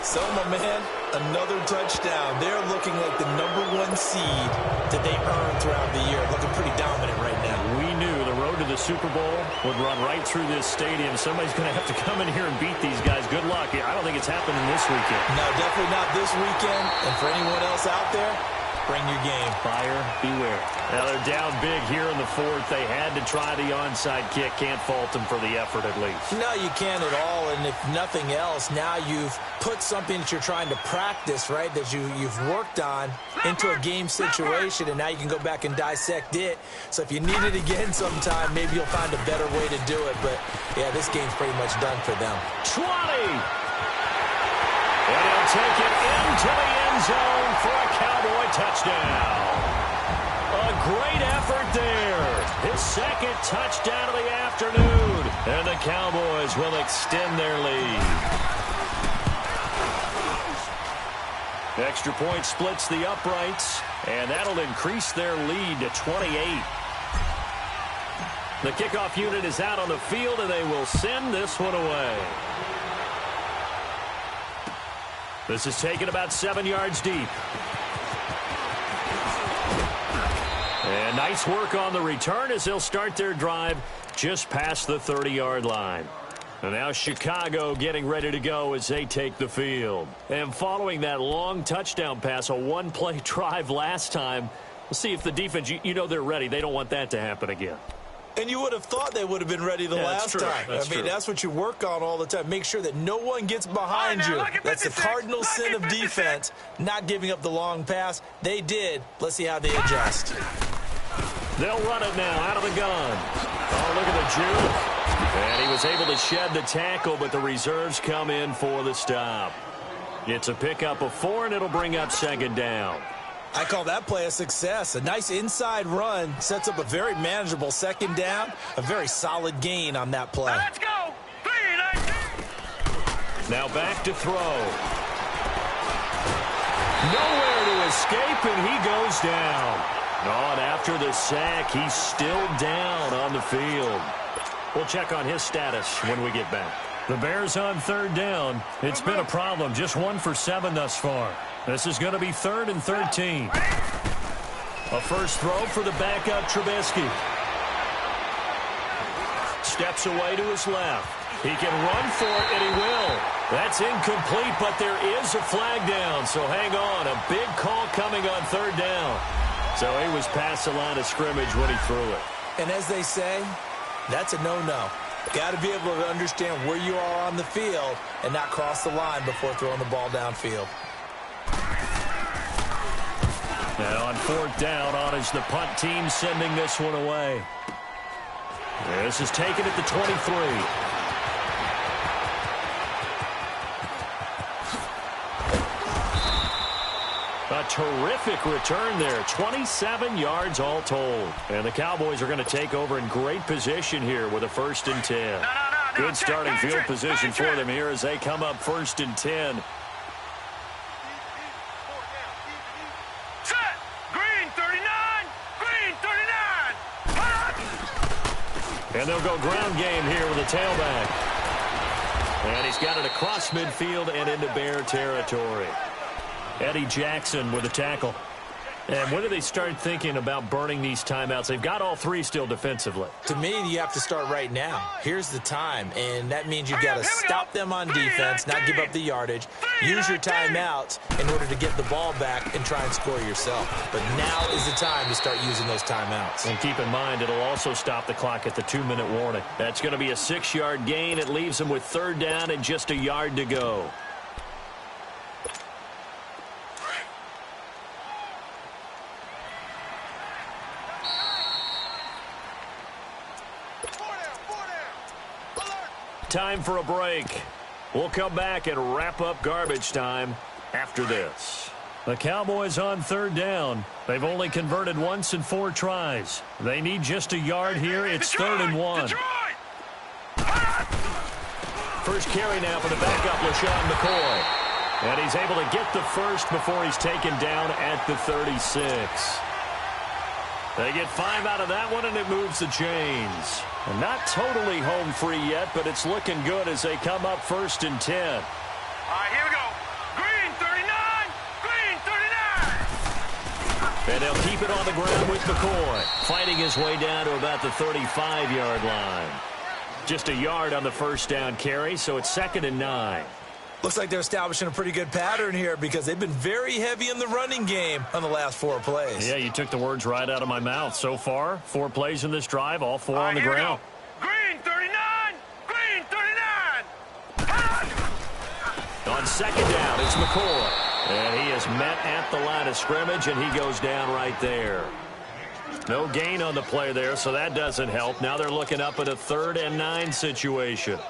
B: So, my man, another touchdown. They're looking like the #1 seed that they earned throughout the year. Looking pretty dominant right now.
A: We knew the road to the Super Bowl would run right through this stadium. Somebody's going to have to come in here and beat these guys. Good luck. I don't think it's happening this weekend.
B: No, definitely not this weekend. And for anyone else out there, bring your game.
A: Buyer beware. Now they're down big here in the fourth. They had to try the onside kick. Can't fault them for the effort at least.
B: No, you can't at all. And if nothing else, now you've put something that you're trying to practice, right, that you've worked on into a game situation, and now you can go back and dissect it. So if you need it again sometime, maybe you'll find a better way to do it. But, yeah, this game's pretty much done for them.
A: 20! And he'll take it into the end zone for a Cowboy touchdown. A great effort there. His second touchdown of the afternoon. And the Cowboys will extend their lead. Extra point splits the uprights, and that'll increase their lead to 28. The kickoff unit is out on the field, and they will send this one away. This is taken about 7 yards deep. And nice work on the return as they'll start their drive just past the 30-yard line. And now Chicago getting ready to go as they take the field. And following that long touchdown pass, a one-play drive last time, we'll see if the defense, you know they're ready. They don't want that to happen again.
B: And you would have thought they would have been ready the last time. That's what you work on all the time. Make sure that no one gets behind you. That's the cardinal sin of defense, not giving up the long pass. They did. Let's see how they adjust.
A: They'll run it now out of the gun. Oh, look at the juke. And he was able to shed the tackle, but the reserves come in for the stop. It's a pickup of 4, and it'll bring up second down.
B: I call that play a success. A nice inside run sets up a very manageable second down. A very solid gain on that play.
C: Let's go. 3-19.
A: Now back to throw. Nowhere to escape, and he goes down. Oh, and after the sack, he's still down on the field. We'll check on his status when we get back. The Bears on third down. It's been a problem. Just 1 for 7 thus far. This is going to be 3rd and 13. A first throw for the backup Trubisky. Steps away to his left. He can run for it, and he will. That's incomplete, but there is a flag down, so hang on. A big call coming on third down. So he was past the line of scrimmage when he threw it.
B: And as they say, that's a no-no. Got to be able to understand where you are on the field and not cross the line before throwing the ball downfield.
A: Now on fourth down, on is the punt team sending this one away. This is taken at the 23. A terrific return there. 27 yards all told. And the Cowboys are going to take over in great position here with a 1st and 10. Good starting field position for them here as they come up 1st and 10.
C: Set. Green 39. Green 39.
A: And they'll go ground game here with a tailback. And he's got it across midfield and into Bear territory. Eddie Jackson with a tackle. And when do they start thinking about burning these timeouts? They've got all 3 still defensively.
B: To me, you have to start right now. Here's the time, and that means you've got to stop them on defense, not give up the yardage, use your timeouts in order to get the ball back and try and score yourself. But now is the time to start using those timeouts.
A: And keep in mind, it'll also stop the clock at the 2-minute warning. That's going to be a 6-yard gain. It leaves them with third down and just a yard to go. Time for a break. We'll come back and wrap up garbage time after this. The Cowboys on third down. They've only converted once in 4 tries. They need just a yard here. It's 3rd and 1. First carry now for the backup, LaShawn McCoy. And he's able to get the first before he's taken down at the 36. They get 5 out of that one, and it moves the chains. And not totally home free yet, but it's looking good as they come up 1st and 10.
C: All right, here we go. Green 39, green 39.
A: And they'll keep it on the ground with McCoy, fighting his way down to about the 35-yard line. Just a yard on the first down carry, so it's 2nd and 9.
B: Looks like they're establishing a pretty good pattern here because they've been very heavy in the running game on the last 4 plays.
A: Yeah, you took the words right out of my mouth. So far, 4 plays in this drive, all 4 on the ground.
C: Green 39, green 39.
A: On 2nd down, it's McCoy. And he is met at the line of scrimmage, and he goes down right there. No gain on the play there, so that doesn't help. Now they're looking up at a 3rd and 9 situation.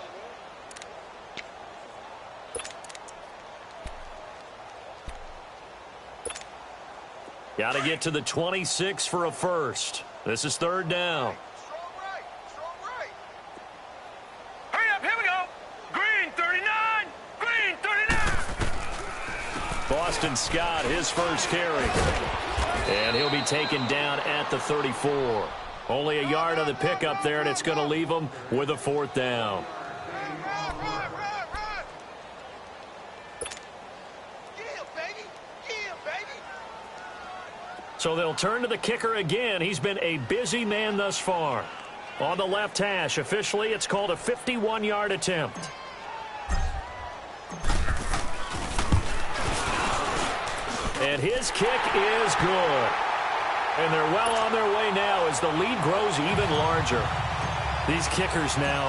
A: Got to get to the 26 for a first. This is 3rd down.
C: Strong right, strong right. Hurry up, here we go. Green 39, green 39.
A: Boston Scott, his first carry. And he'll be taken down at the 34. Only a yard on the pickup there, and it's going to leave him with a 4th down. So they'll turn to the kicker again. He's been a busy man thus far. On the left hash, officially, it's called a 51-yard attempt. And his kick is good. And they're well on their way now as the lead grows even larger. These kickers now,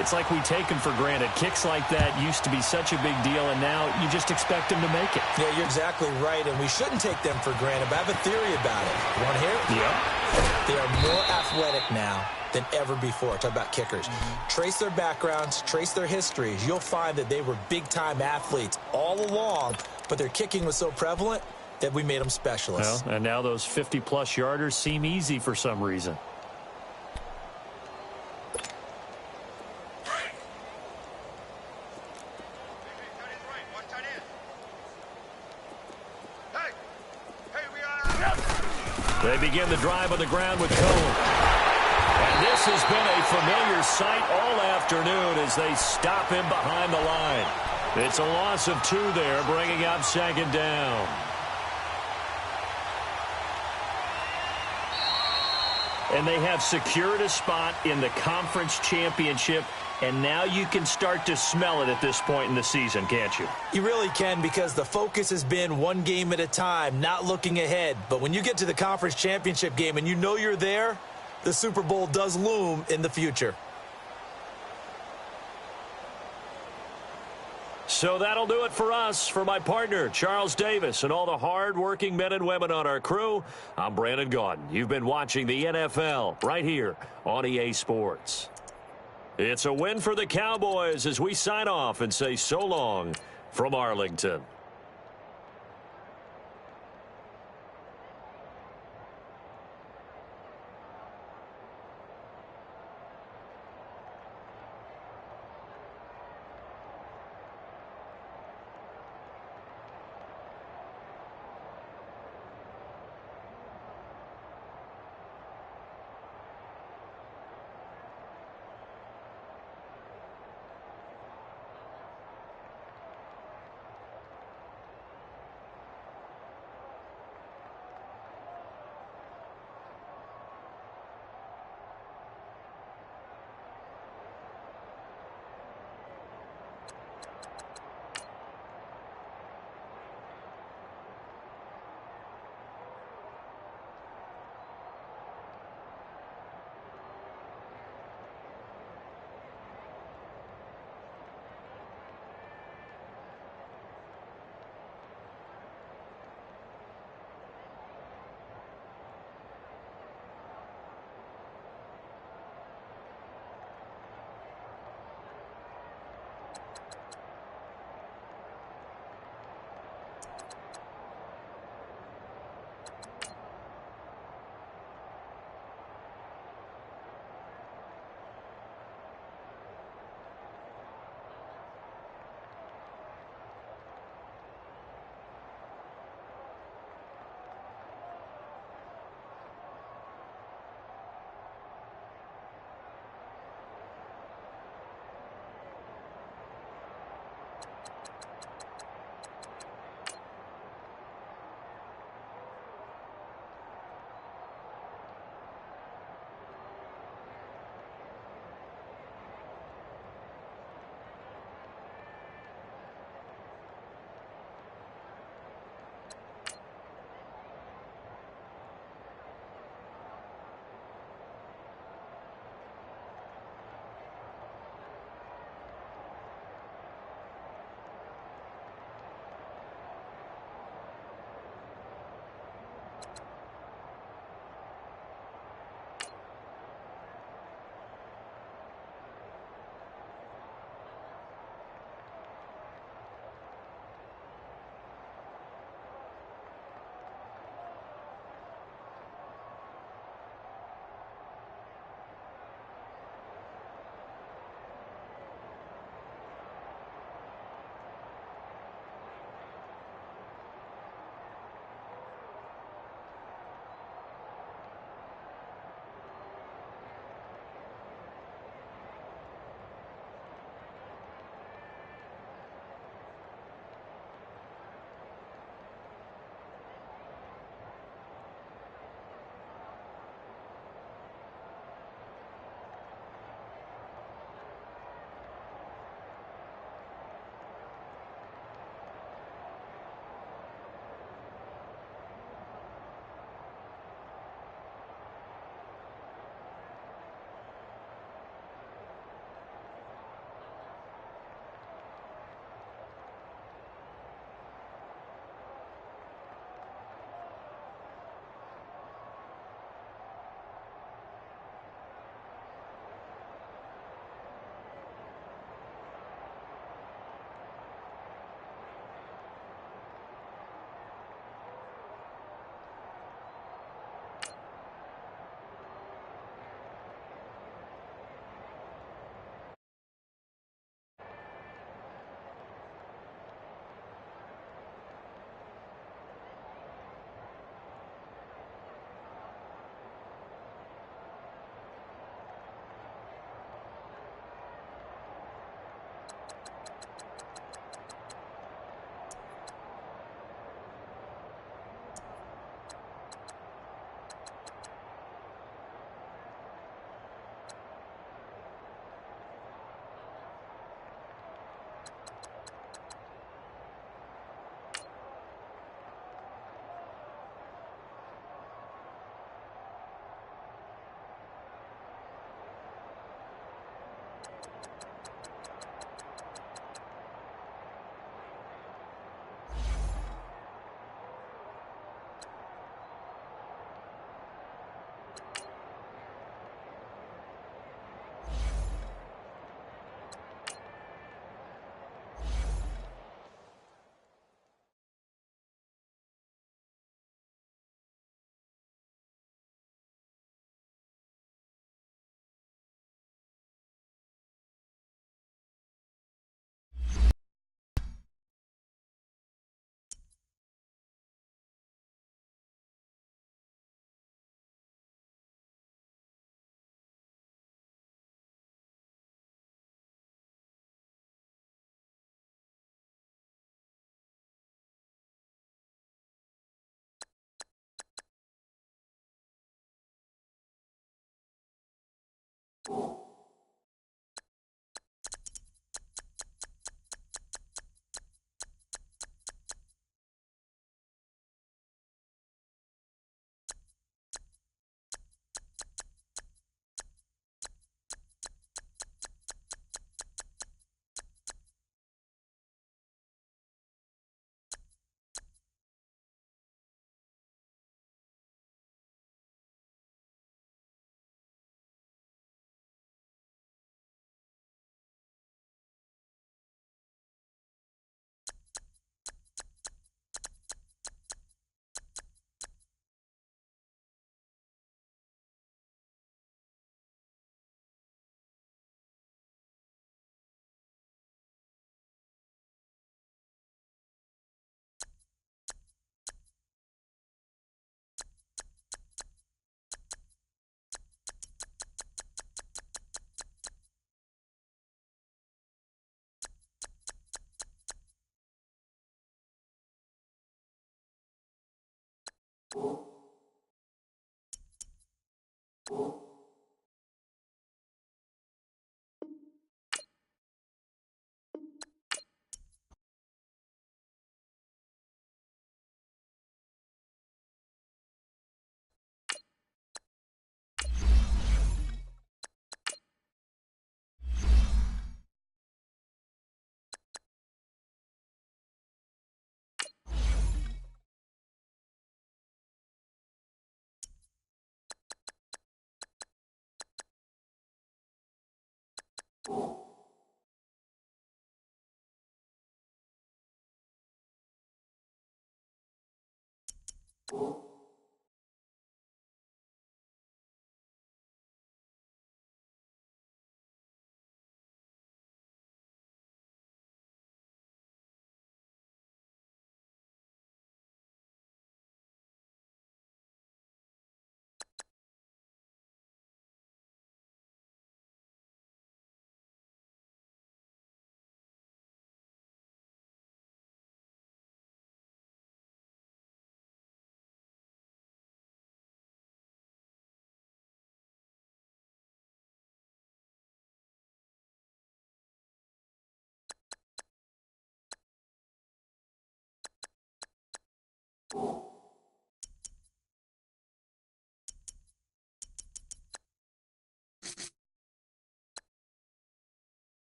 A: it's like we take them for granted. Kicks like that used to be such a big deal, and now you just expect them to make it.
B: Yeah, you're exactly right, and we shouldn't take them for granted. But I have a theory about it. You want to hear it?
A: Yep.
B: They are more athletic now than ever before. Talk about kickers. Trace their backgrounds, trace their histories. You'll find that they were big-time athletes all along, but their kicking was so prevalent that we made them specialists.
A: Well, and now those 50-plus yarders seem easy for some reason. They begin the drive on the ground with Cone. And this has been a familiar sight all afternoon as they stop him behind the line. It's a loss of 2 there, bringing up 2nd down. And they have secured a spot in the conference championship, and now you can start to smell it at this point in the season, can't you?
B: You really can, because the focus has been one game at a time, not looking ahead. But when you get to the conference championship game and you know you're there, the Super Bowl does loom in the future.
A: So that'll do it for us. For my partner, Charles Davis, and all the hard-working men and women on our crew, I'm Brandon Gaudin. You've been watching the NFL right here on EA Sports. It's a win for the Cowboys as we sign off and say so long from Arlington.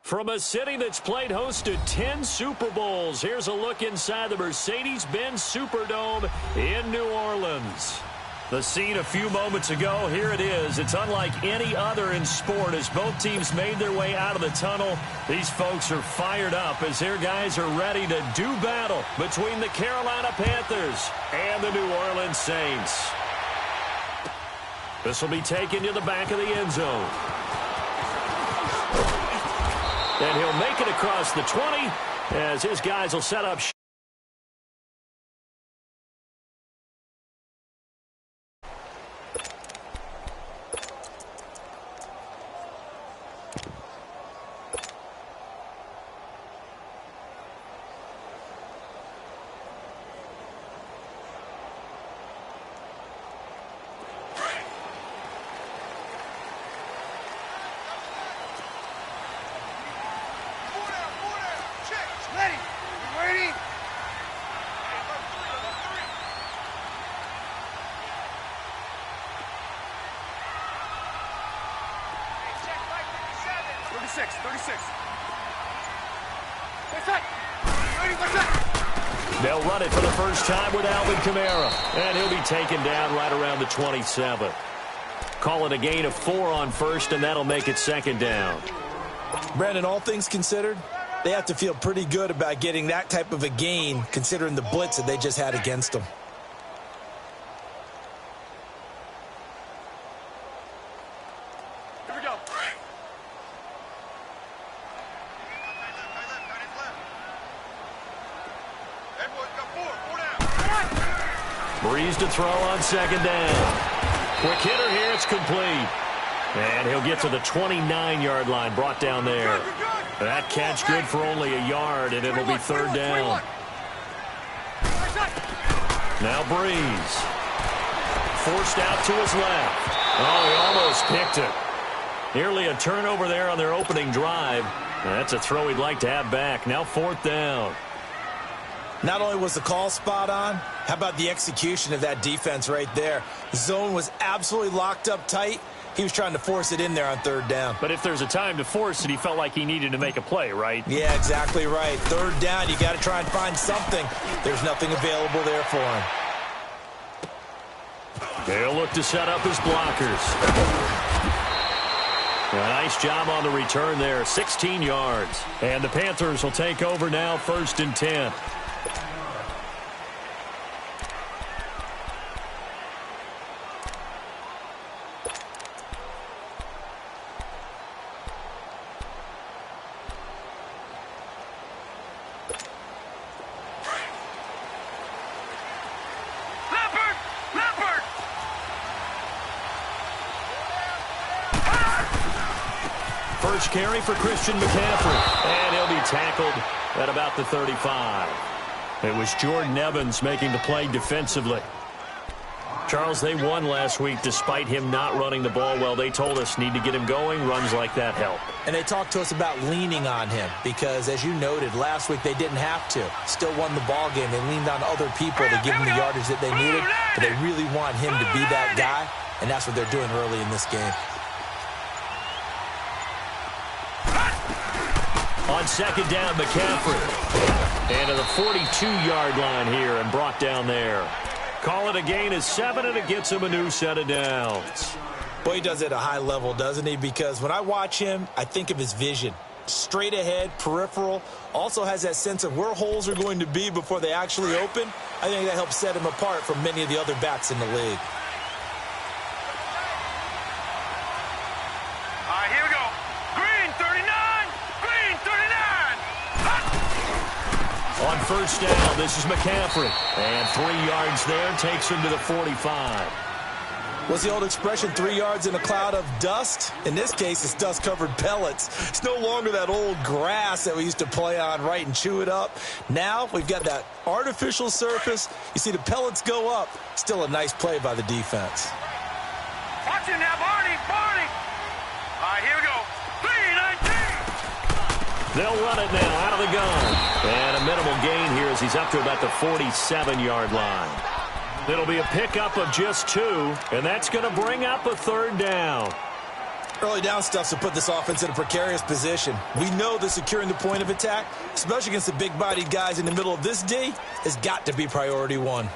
A: From a city that's played host to 10 Super Bowls, here's a look inside the Mercedes-Benz Superdome in New Orleans. The scene a few moments ago, here it is. It's unlike any other in sport as both teams made their way out of the tunnel. These folks are fired up as their guys are ready to do battle between the Carolina Panthers and the New Orleans Saints. This will be taken to the back of the end zone. And he'll make it across the 20 as his guys will set up. They'll run it for the first time with Alvin Kamara, and he'll be taken down right around the 27. Call it a gain of 4 on first, and that'll make it second down.
B: Brandon, all things considered, they have to feel pretty good about getting that type of a gain considering the blitz that they just had against them.
C: Here we go.
A: Breeze to throw on second down. Quick hitter here, it's complete. And he'll get to the 29-yard line, brought down there. That catch good for only a yard, and it'll be third down. Now Breeze. Forced out to his left. Oh, he almost picked it. Nearly a turnover there on their opening drive. That's a throw he'd like to have back. Now fourth down.
B: Not only was the call spot on, how about the execution of that defense right there? The zone was absolutely locked up tight. He was trying to force it in there on third down.
A: But if there's a time to force it, he felt like he needed to make a play, right?
B: Yeah, exactly right. Third down, you got to try and find something. There's nothing available there for him.
A: They'll look to set up his blockers. A nice job on the return there, 16 yards. And the Panthers will take over now, 1st and 10. First carry for Christian McCaffrey, and he'll be tackled at about the 35. It was Jordan Evans making the play defensively. Charles, they won last week despite him not running the ball well. They told us need to get him going. Runs like that help.
B: And they talked to us about leaning on him because, as you noted, last week they didn't have to. Still won the ball game. They leaned on other people to give them the yardage that they needed, but they really want him to be that guy, and that's what they're doing early in this game.
A: On second down, McCaffrey. And to the 42-yard line here and brought down there. Call it a gain of 7, and it gets him a new set of downs.
B: Boy, he does it at a high level, doesn't he? Because when I watch him, I think of his vision. Straight ahead, peripheral. Also has that sense of where holes are going to be before they actually open. I think that helps set him apart from many of the other backs in the league.
A: On first down, this is McCaffrey. And 3 yards there takes him to the 45.
B: What's the old expression, 3 yards in a cloud of dust? In this case, it's dust-covered pellets. It's no longer that old grass that we used to play on, right, and chew it up. Now we've got that artificial surface. You see the pellets go up. Still a nice play by the defense.
C: Watch him now, Barney. All right, here we go. 3-19.
A: They'll run it now out of the gun. And a minimal gain here as he's up to about the 47-yard line. It'll be a pickup of just 2, and that's going to bring up a third down.
B: Early down stuff to put this offense in a precarious position. We know that securing the point of attack, especially against the big-bodied guys in the middle of this D, has got to be priority one.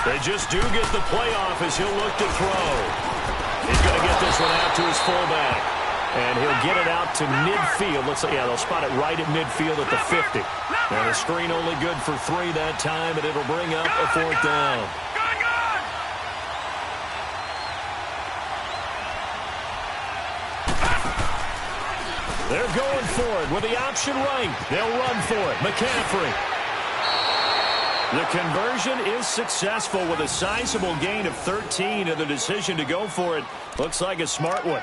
A: They just do get the playoff as he'll look to throw. He's going to get this one out to his fullback. And he'll get it out to midfield. Looks like, yeah, they'll spot it right at midfield at the 50. And the screen only good for 3 that time, and it'll bring up a 4th down. They're going for it with the option right. They'll run for it. McCaffrey. The conversion is successful with a sizable gain of 13, and the decision to go for it looks like a smart one.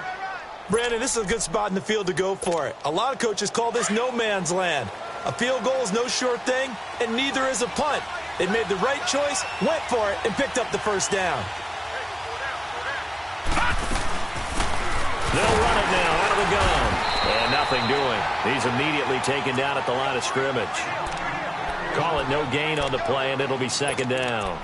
B: Brandon, this is a good spot in the field to go for it. A lot of coaches call this no man's land. A field goal is no sure thing, and neither is a punt. They made the right choice, went for it, and picked up the 1st down.
A: They'll run it now out of the gun. And nothing doing. He's immediately taken down at the line of scrimmage. Call it no gain on the play, and it'll be 2nd down.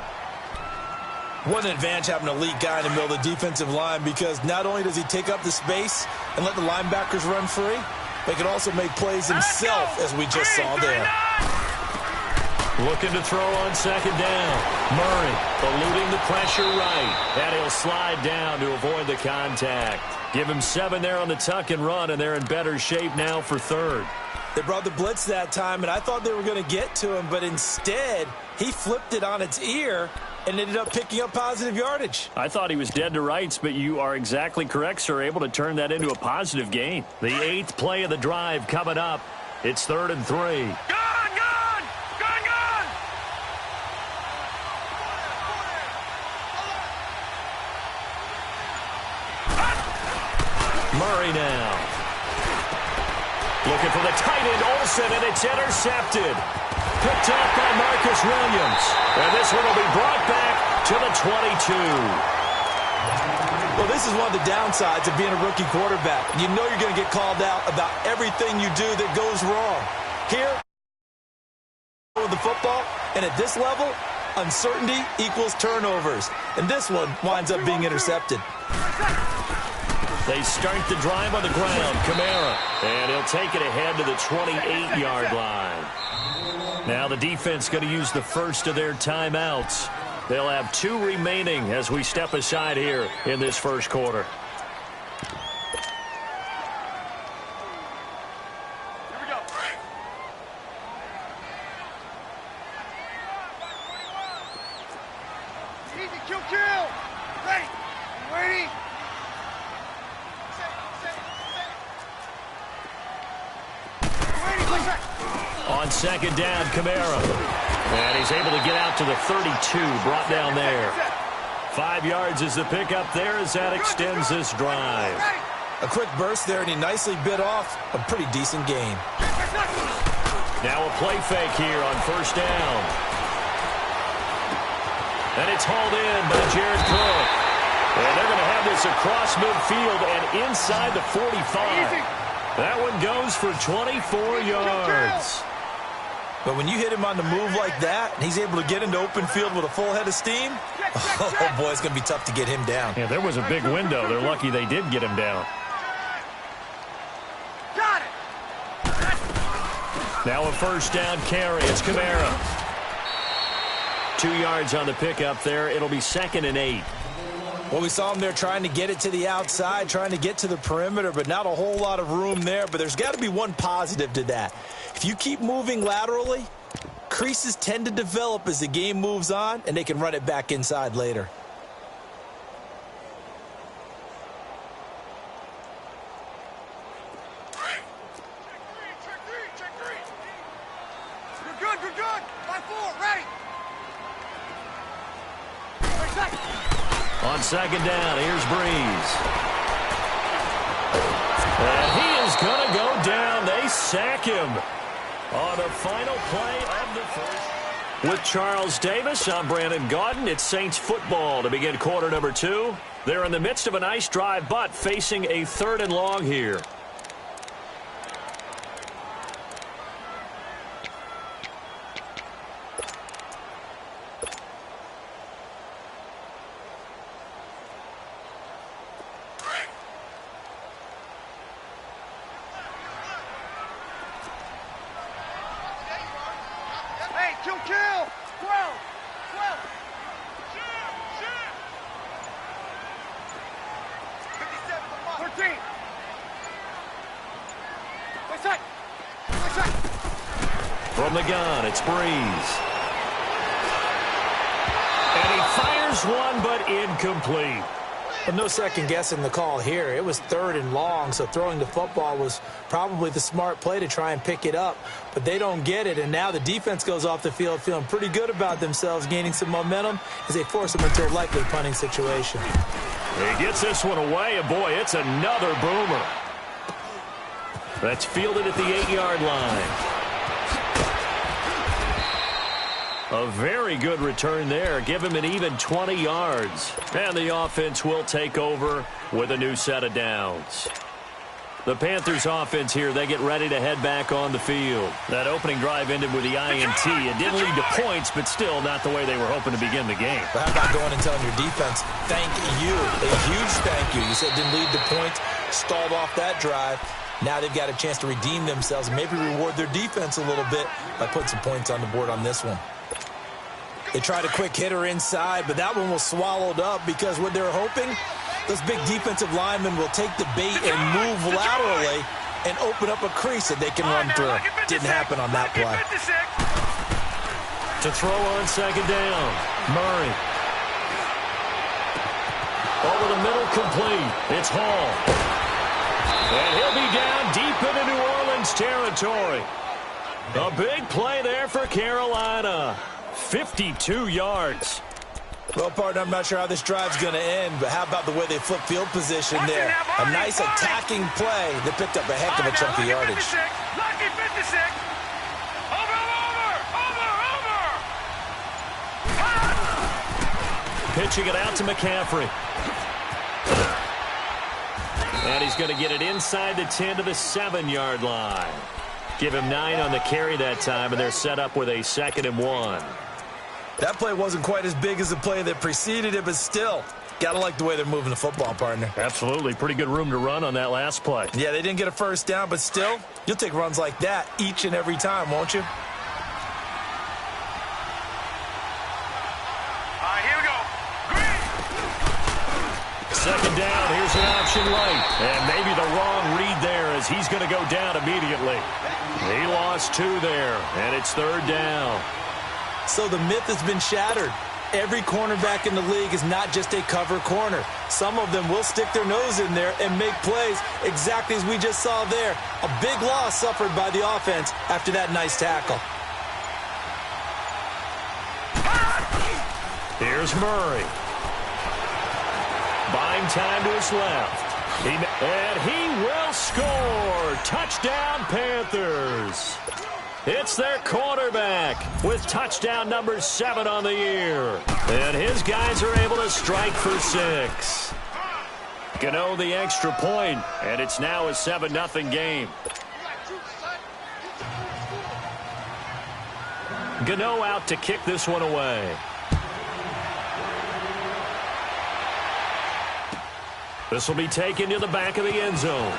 B: What an advantage having an elite guy in the middle of the defensive line, because not only does he take up the space and let the linebackers run free, but he can also make plays himself, as we just saw there.
A: Looking to throw on 2nd down. Murray eluding the pressure right. And he'll slide down to avoid the contact. Give him 7 there on the tuck and run, and they're in better shape now for 3rd.
B: They brought the blitz that time, and I thought they were going to get to him, but instead, he flipped it on its ear and ended up picking up positive yardage.
A: I thought he was dead to rights, but you are exactly correct, sir, able to turn that into a positive gain. The 8th play of the drive coming up. It's 3rd and 3.
C: Gone!
A: Murray now. Looking for the tight end, Olsen, and it's intercepted. Picked off by Marcus Williams. And this one will be brought back to the 22.
B: Well, this is one of the downsides of being a rookie quarterback. You know you're going to get called out about everything you do that goes wrong. Here, with the football, and at this level, uncertainty equals turnovers. And this one winds up being intercepted.
A: They start the drive on the ground. Kamara. And he'll take it ahead to the 28-yard line. Now the defense going to use the first of their timeouts. They'll have 2 remaining as we step aside here in this first quarter.
C: Here we go. Easy, kill. Ready. Ready.
A: On 2nd down, Kamara. And he's able to get out to the 32, brought down there. 5 yards is the pickup there as that extends this drive.
B: A quick burst there, and he nicely bit off a pretty decent gain.
A: Now a play fake here on 1st down. And it's hauled in by Jared Cook. And they're going to have this across midfield and inside the 45. That one goes for 24 yards.
B: But when you hit him on the move like that, and he's able to get into open field with a full head of steam, oh boy, it's going to be tough to get him down.
A: Yeah, there was a big window. They're lucky they did get him down.
C: Got it.
A: Now a 1st down carry. It's Kamara. 2 yards on the pickup there. It'll be 2nd and 8.
B: Well, we saw him there trying to get it to the outside, trying to get to the perimeter, but not a whole lot of room there. But there's got to be one positive to that. If you keep moving laterally, creases tend to develop as the game moves on, and they can run it back inside later.
C: Check three. You're good. 5-4, ready.
A: On second down, here's Breeze. And he is going to go down. They sack him on the final play of the first. With Charles Davis, I'm Brandon Gaudin. It's Saints football to begin quarter number 2. They're in the midst of a nice drive, but facing a 3rd and long here.
C: Kill! 12! 13!
A: From the gun, it's Breeze. And he fires one, but incomplete.
B: But no second guessing the call here. It was 3rd and long, so throwing the football was probably the smart play to try and pick it up. But they don't get it, and now the defense goes off the field feeling pretty good about themselves, gaining some momentum as they force them into a likely punting situation.
A: He gets this one away, and boy, it's another boomer. That's fielded at the 8-yard line. A very good return there. Give him an even 20 yards. And the offense will take over with a new set of downs. The Panthers offense here, they get ready to head back on the field. That opening drive ended with the INT. It didn't lead to points, but still not the way they were hoping to begin the game.
B: But how about going and telling your defense, thank you, a huge thank you. You said it didn't lead to points, stalled off that drive. Now they've got a chance to redeem themselves and maybe reward their defense a little bit by putting some points on the board on this one. They tried a quick hitter inside, but that one was swallowed up because what they're hoping, those big defensive linemen will take the bait and move laterally and open up a crease that they can run through. Didn't happen on that play.
A: To throw on second down, Murray. Over the middle, complete. It's Hall. And he'll be down deep into New Orleans territory. A big play there for Carolina. 52 yards.
B: Well, partner, I'm not sure how this drive's going to end, but how about the way they flip field position there? A nice attacking play that picked up a heck of a chunk of yardage.
C: Lucky 56. Over.
A: Pitching it out to McCaffrey. And he's going to get it inside the 10 to the 7-yard line. Give him 9 on the carry that time, and they're set up with a 2nd and 1.
B: That play wasn't quite as big as the play that preceded it, but still, gotta like the way they're moving the football, partner.
A: Absolutely. Pretty good room to run on that last play.
B: Yeah, they didn't get a first down, but still, you'll take runs like that each and every time, won't you?
C: All right, here we go. Green.
A: Second down, here's an option right. And maybe the wrong read there as he's going to go down immediately. He lost 2 there, and it's 3rd down.
B: So the myth has been shattered. Every cornerback in the league is not just a cover corner. Some of them will stick their nose in there and make plays exactly as we just saw there. A big loss suffered by the offense after that nice tackle.
A: Here's Murray. Buying time to his left. And he will score. Touchdown, Panthers. It's their quarterback with touchdown number 7 on the year. And his guys are able to strike for 6. Gano the extra point, and it's now a 7-0 game. Gano out to kick this one away. This will be taken to the back of the end zone.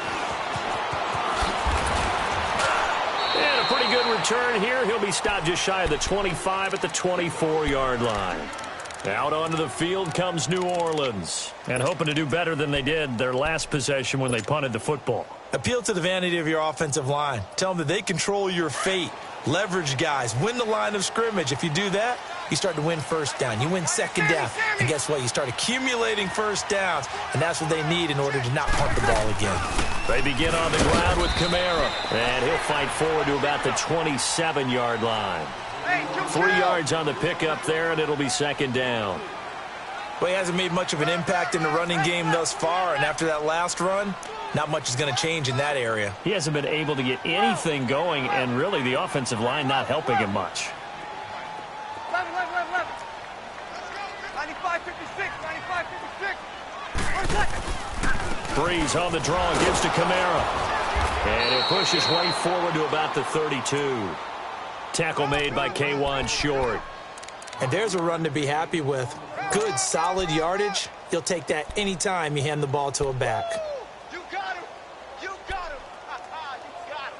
A: And a pretty good return here. He'll be stopped just shy of the 25 at the 24-yard line. Out onto the field comes New Orleans. And hoping to do better than they did their last possession when they punted the football.
B: Appeal to the vanity of your offensive line. Tell them that they control your fate. Leverage guys. Win the line of scrimmage. If you do that, you start to win first down. You win second down. And guess what? You start accumulating first downs. And that's what they need in order to not punt the ball again.
A: They begin on the ground with Kamara. And he'll fight forward to about the 27-yard line. 3 yards on the pickup there, and it'll be second down.
B: Well, he hasn't made much of an impact in the running game thus far, and after that last run, not much is going to change in that area.
A: He hasn't been able to get anything going, and really the offensive line not helping him much.
C: 11. 95, 56, 95, 56.
A: Breeze on the draw and gives to Kamara. And it pushes way forward to about the 32. Tackle made by K.I.P. short.
B: And there's a run to be happy with. Good, solid yardage. You'll take that anytime you hand the ball to a back.
C: You got him. You got him. You got him.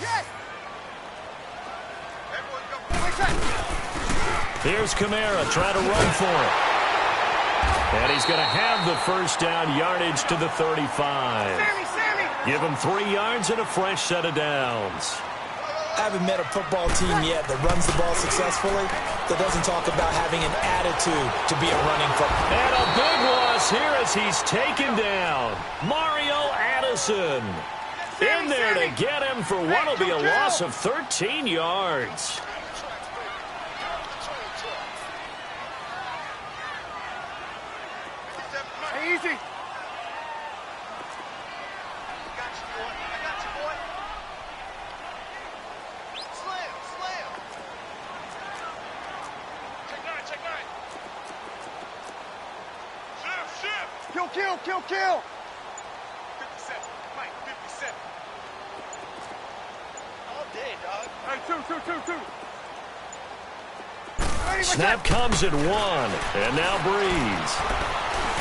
C: Yes. Everyone go.
A: Here's Kamara trying to run for it. And he's going to have the first down, yardage to the 35.
C: Sammy.
A: Give him 3 yards and a fresh set of downs.
B: I haven't met a football team yet that runs the ball successfully, that doesn't talk about having an attitude to be a running football.
A: And a big loss here as he's taken down. Mario Addison in there to get him for what will be a loss of 13 yards.
C: Easy. I got you, boy. Slam. Check 9. Kill. 57. Mike, 57. All day, dog. Hey, two.
A: Snap comes at 1. And now Breeze.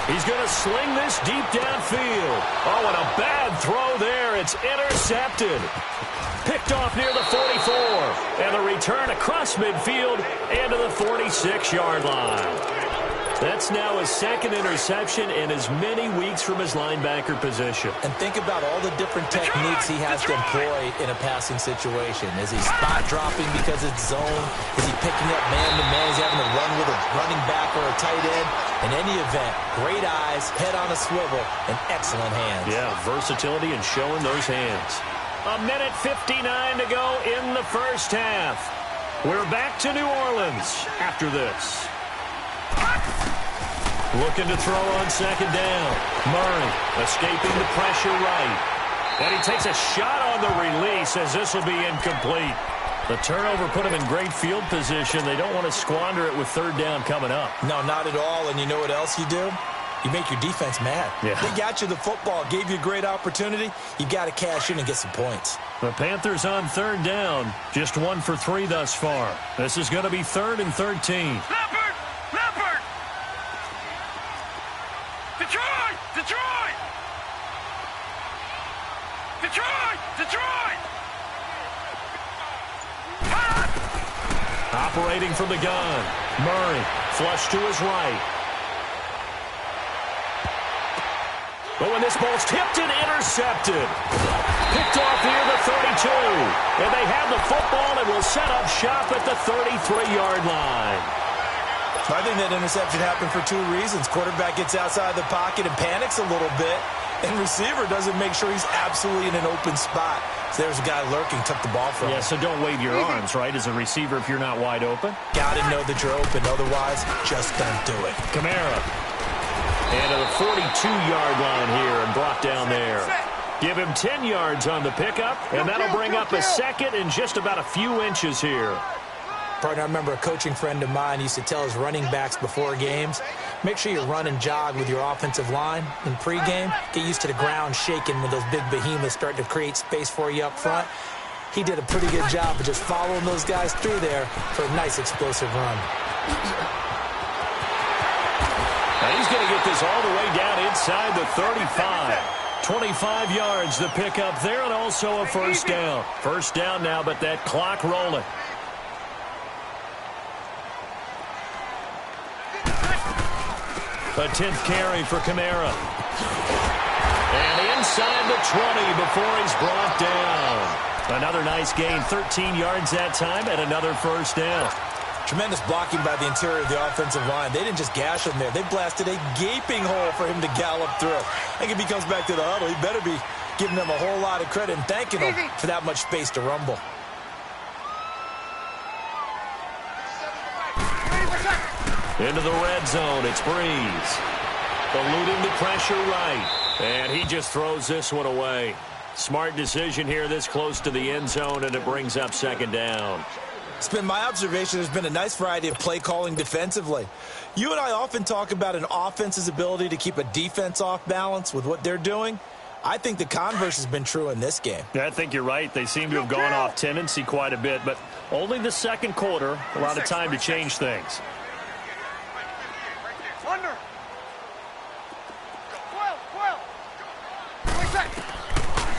A: He's going to sling this deep downfield. Oh, and a bad throw there. It's intercepted. Picked off near the 44. And the return across midfield and to the 46-yard line. That's now his second interception in as many weeks from his linebacker position.
B: And think about all the different techniques he has to employ in a passing situation. Is he spot dropping because it's zone? Is he picking up man-to-man? Is he having to run with a running back or a tight end? In any event, great eyes, head on a swivel, and excellent hands.
A: Yeah, versatility and showing those hands. 1:59 to go in the first half. We're back to New Orleans after this. Looking to throw on second down. Murray escaping the pressure right. And he takes a shot on the release as this will be incomplete. The turnover put him in great field position. They don't want to squander it with third down coming up.
B: No, not at all. And you know what else you do? You make your defense mad.
A: Yeah.
B: They got you the football, gave you a great opportunity. You got to cash in and get some points.
A: The Panthers on third down. Just 1 for 3 thus far. This is going to be 3rd and 13.
C: Leopard! Detroit!
A: Operating from the gun. Murray, flush to his right. But when this ball's tipped and intercepted. Picked off near the 32. And they have the football and will set up shop at the 33-yard line.
B: I think that interception happened for 2 reasons. Quarterback gets outside the pocket and panics a little bit. And receiver doesn't make sure he's absolutely in an open spot. So there's a guy lurking, took the ball from him.
A: Yeah, so don't wave your arms, right, as a receiver if you're not wide open.
B: Got to know that you're open. Otherwise, just don't do it.
A: Kamara. And to the 42-yard line here and brought down there. Give him 10 yards on the pickup, and that'll bring up a second in just about a few inches here.
B: Partner, I remember a coaching friend of mine used to tell his running backs before games, make sure you run and jog with your offensive line in pregame. Get used to the ground shaking when those big behemoths start to create space for you up front. He did a pretty good job of just following those guys through there for a nice explosive run.
A: Now he's going to get this all the way down inside the 35. 25 yards the pickup there, and also a first down. First down now, but that clock rolling. A 10th carry for Kamara. And inside the 20 before he's brought down. Another nice gain, 13 yards that time, and another first down.
B: Tremendous blocking by the interior of the offensive line. They didn't just gash him there. They blasted a gaping hole for him to gallop through. I think if he comes back to the huddle, he better be giving them a whole lot of credit and thanking them for that much space to rumble.
A: Into the red zone, it's Breeze. Eluding the pressure right. And he just throws this one away. Smart decision here this close to the end zone, and it brings up second down.
B: It's been my observation there's been a nice variety of play calling defensively. You and I often talk about an offense's ability to keep a defense off balance with what they're doing. I think the converse has been true in this game.
D: Yeah, I think you're right. They seem to have gone off tendency quite a bit, but only the second quarter, a lot of time to change things.
C: Under.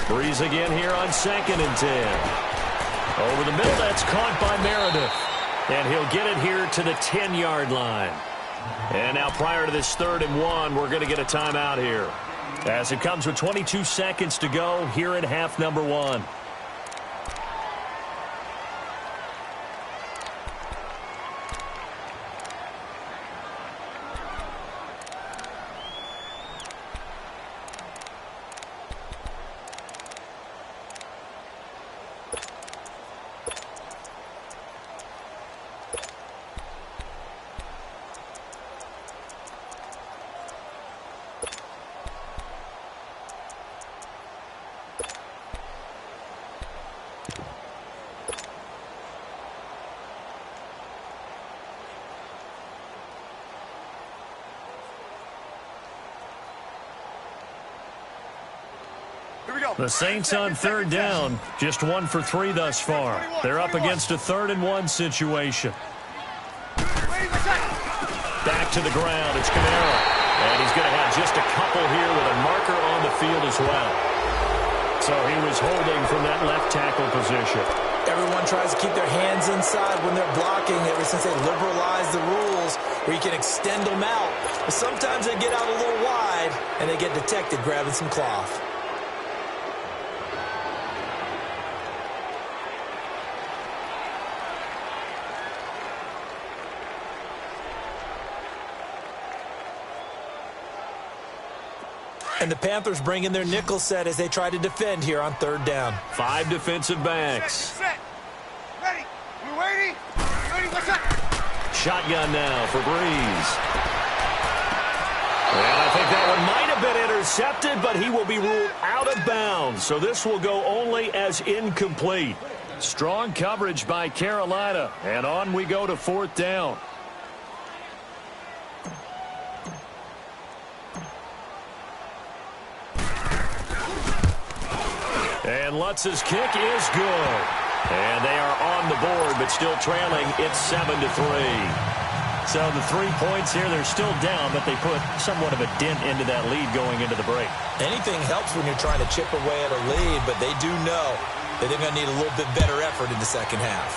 A: Breeze again here on 2nd and 10. Over the middle, that's caught by Meredith. And he'll get it here to the 10-yard line. And now prior to this 3rd and 1, we're going to get a timeout here, as it comes with 22 seconds to go here at half number 1. The Saints on 3rd down, just 1 for 3 thus far. They're up against a 3rd and 1 situation. Back to the ground, it's Camara. And he's going to have just a couple here with a marker on the field as well. So he was holding from that left tackle position.
B: Everyone tries to keep their hands inside when they're blocking ever since they liberalized the rules where you can extend them out. But sometimes they get out a little wide and they get detected grabbing some cloth. And the Panthers bring in their nickel set as they try to defend here on 3rd down.
A: 5 defensive backs.
C: Set. Ready. We waiting? Ready, what's up?
A: Shotgun now for Breeze. And I think that one might have been intercepted, but he will be ruled out of bounds. So this will go only as incomplete. Strong coverage by Carolina. And on we go to 4th down. And Lutz's kick is good. And they are on the board, but still trailing. It's 7-3. So the 3 points here, they're still down, but they put somewhat of a dent into that lead going into the break.
B: Anything helps when you're trying to chip away at a lead, but they do know that they're going to need a little bit better effort in the second half.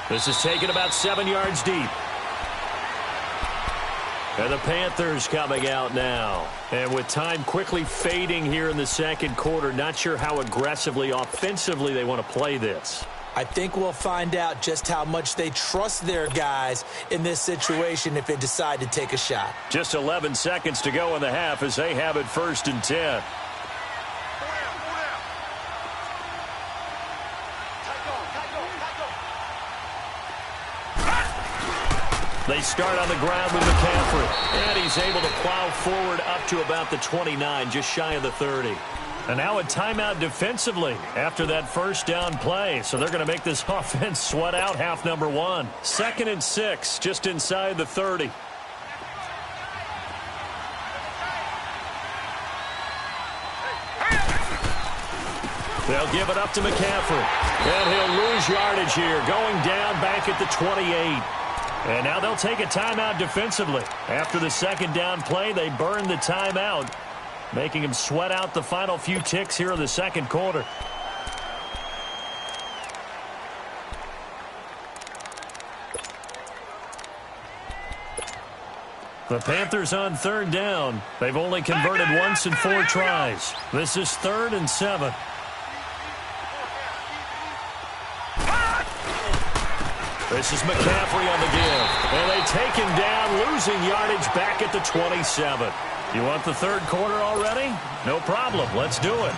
A: This is taken about 7 yards deep. And the Panthers coming out now. And with time quickly fading here in the second quarter, not sure how aggressively, offensively they want to play this.
B: I think we'll find out just how much they trust their guys in this situation if they decide to take a shot.
A: Just 11 seconds to go in the half as they have it 1st and 10. They start on the ground with McCaffrey. And he's able to plow forward up to about the 29, just shy of the 30. And now a timeout defensively after that 1st down play. So they're going to make this offense sweat out half number 1. 2nd and 6, just inside the 30. They'll give it up to McCaffrey. And he'll lose yardage here, going down back at the 28. And now they'll take a timeout defensively. After the 2nd down play, they burn the timeout, making him sweat out the final few ticks here in the second quarter. The Panthers on 3rd down. They've only converted once in 4 tries. This is 3rd and 7. This is McCaffrey on the give. And they take him down, losing yardage back at the 27.
D: You want the third quarter already? No problem. Let's do it.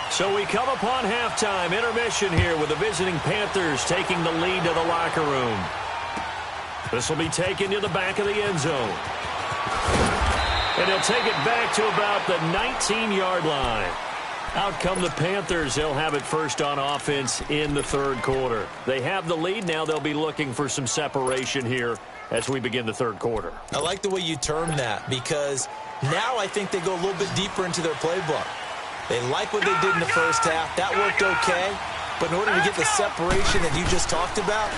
A: So we come upon halftime intermission here with the visiting Panthers taking the lead to the locker room. This will be taken to the back of the end zone. And he'll take it back to about the 19-yard line. Out come the Panthers. They'll have it first on offense in the third quarter. They have the lead. Now they'll be looking for some separation here as we begin the third quarter.
B: I like the way you term that because now I think they go a little bit deeper into their playbook. They like what they did in the first half. That worked okay. But in order to get the separation that you just talked about,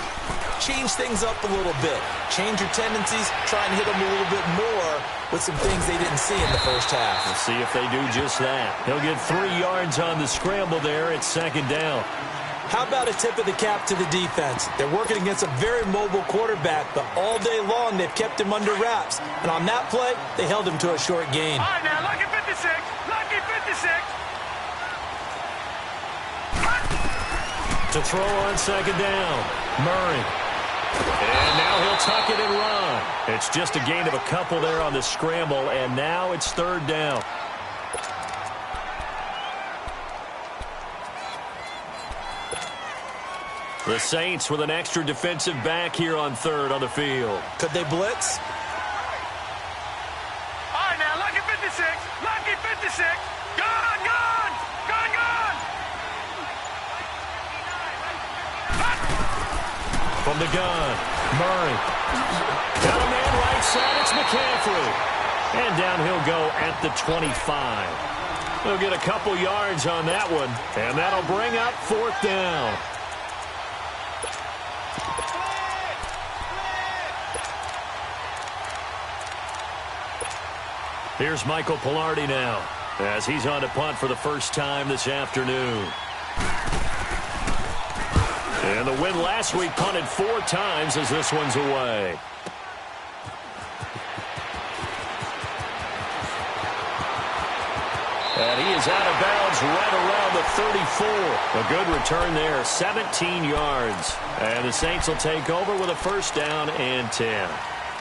B: change things up a little bit. Change your tendencies. Try and hit them a little bit more with some things they didn't see in the first half.
A: We'll see if they do just that. He'll get 3 yards on the scramble there. It's second down.
B: How about a tip of the cap to the defense? They're working against a very mobile quarterback, but all day long they've kept him under wraps. And on that play, they held him to a short gain.
C: All right, now, lucky 56. Lucky 56.
A: To throw on second down, Murray. And now he'll tuck it and run. It's just a gain of a couple there on the scramble, and now it's third down. The Saints with an extra defensive back here on third on the field.
B: Could they blitz?
C: All right, now, lucky 56. Lucky 56. Gone, gone. Gone, gone.
A: From the gun, Murray. Got a man right side, it's McCaffrey. And down he'll go at the 25. He'll get a couple yards on that one, and that'll bring up fourth down. Here's Michael Pilardi now, as he's on to punt for the first time this afternoon. And the win last week punted 4 times as this one's away. And he is out of bounds right around the 34. A good return there, 17 yards. And the Saints will take over with a first down and 10.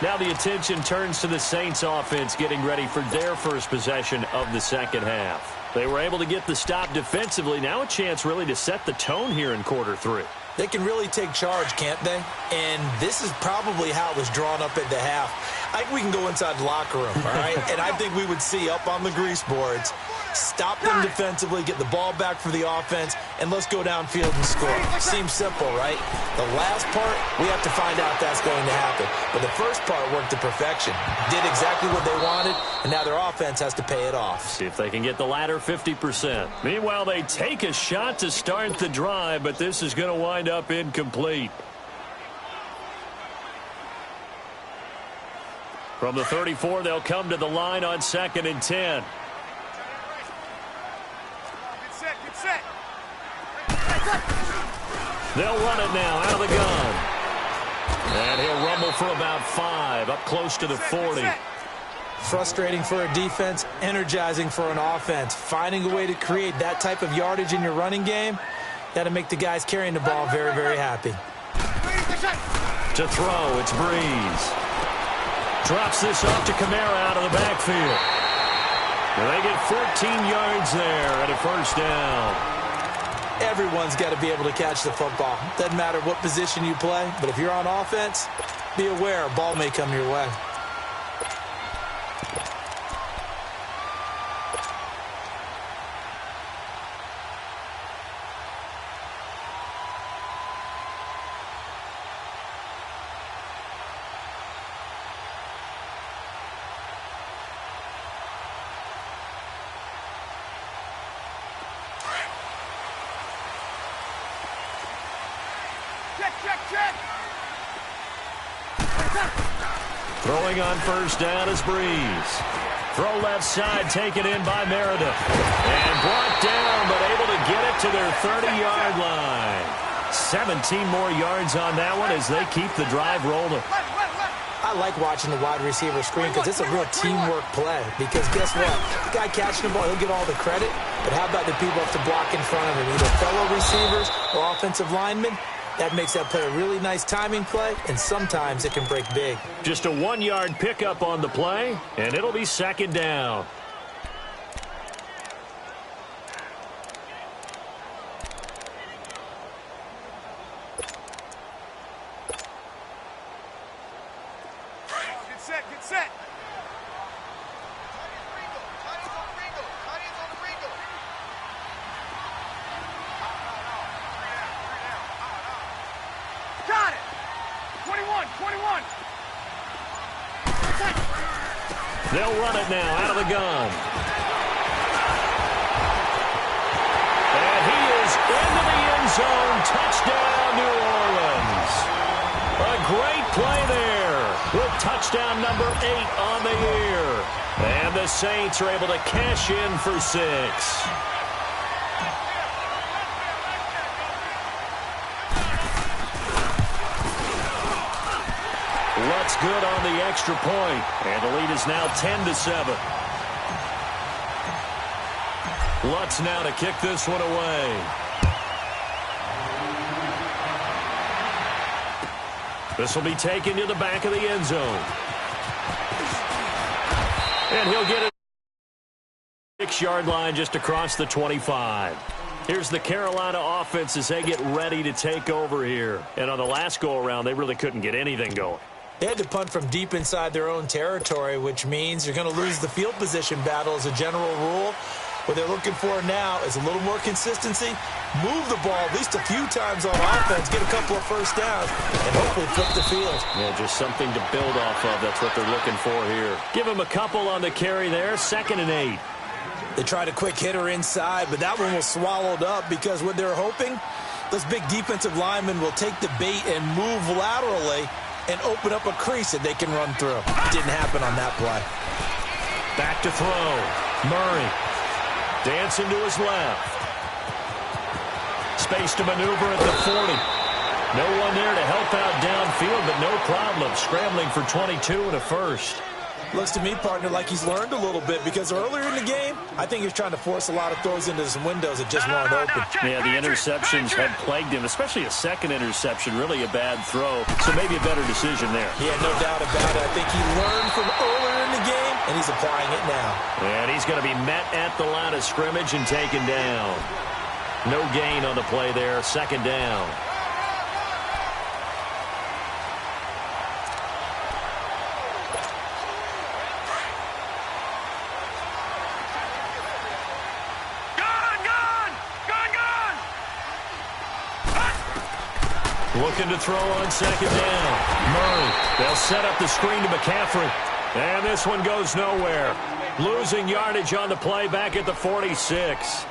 A: Now the attention turns to the Saints offense getting ready for their first possession of the second half. They were able to get the stop defensively. Now a chance really to set the tone here in quarter 3.
B: They can really take charge, can't they? And this is probably how it was drawn up at the half. I think we can go inside the locker room, all right? And I think we would see up on the grease boards, stop them defensively, get the ball back for the offense, and let's go downfield and score. Seems simple, right? The last part, we have to find out if that's going to happen. But the first part worked to perfection. Did exactly what they wanted, and now their offense has to pay it off.
A: See if they can get the latter 50%. Meanwhile, they take a shot to start the drive, but this is going to wind up incomplete. From the 34, they'll come to the line on second and 10.
C: Get set.
A: They'll run it now out of the gun. And he'll rumble for about 5, up close to the 40.
B: Frustrating for a defense, energizing for an offense. Finding a way to create that type of yardage in your running game, that'll make the guys carrying the ball very, very happy.
A: To throw, it's Breeze. Drops this off to Kamara out of the backfield. And they get 14 yards there at a first down.
B: Everyone's got to be able to catch the football. Doesn't matter what position you play, but if you're on offense, be aware a ball may come your way.
C: Check.
A: Throwing on first down is Breeze. Throw left side, taken in by Meredith. And brought down, but able to get it to their 30-yard line. 17 more yards on that one as they keep the drive rolling.
B: I like watching the wide receiver screen because it's a real teamwork play. Because guess what? The guy catching the ball, he'll get all the credit. But how about the people have to block in front of him? Either fellow receivers or offensive linemen. That makes that play a really nice timing play, and sometimes it can break big.
A: Just a 1-yard pickup on the play, and it'll be second down.
C: Get set, get set. Got it. 21, 21.
A: They'll run it now out of the gun. And he is into the end zone. Touchdown, New Orleans. A great play there with touchdown number 8 on the year. And the Saints are able to cash in for 6. Lutz good on the extra point, and the lead is now 10-7. Lutz now to kick this one away. This will be taken to the back of the end zone. And he'll get it 6-yard line just across the 25. Here's the Carolina offense as they get ready to take over here. And on the last go-around, they really couldn't get anything going.
B: They had to punt from deep inside their own territory, which means you're going to lose the field position battle as a general rule. What they're looking for now is a little more consistency, move the ball at least a few times on offense, get a couple of first downs, and hopefully flip the field.
A: Yeah, just something to build off of. That's what they're looking for here. Give him a couple on the carry there, 2nd and 8.
B: They tried a quick hitter inside, but that one was swallowed up because what they're hoping, those big defensive linemen will take the bait and move laterally and open up a crease that they can run through. Didn't happen on that play.
A: Back to throw. Murray. Dancing to his left. Space to maneuver at the 40. No one there to help out downfield, but no problem. Scrambling for 22 and a first.
B: Looks to me, partner, like he's learned a little bit because earlier in the game, I think he was trying to force a lot of throws into some windows that just weren't open.
A: Yeah, the interceptions had plagued him, especially a second interception, really a bad throw. So maybe a better decision there.
B: Yeah, no doubt about it. I think he learned from earlier in the game, and he's applying it now.
A: And he's going to be met at the line of scrimmage and taken down. No gain on the play there, 2nd down. Looking to throw on 2nd down. Murray. They'll set up the screen to McCaffrey. And this one goes nowhere. Losing yardage on the play back at the 46.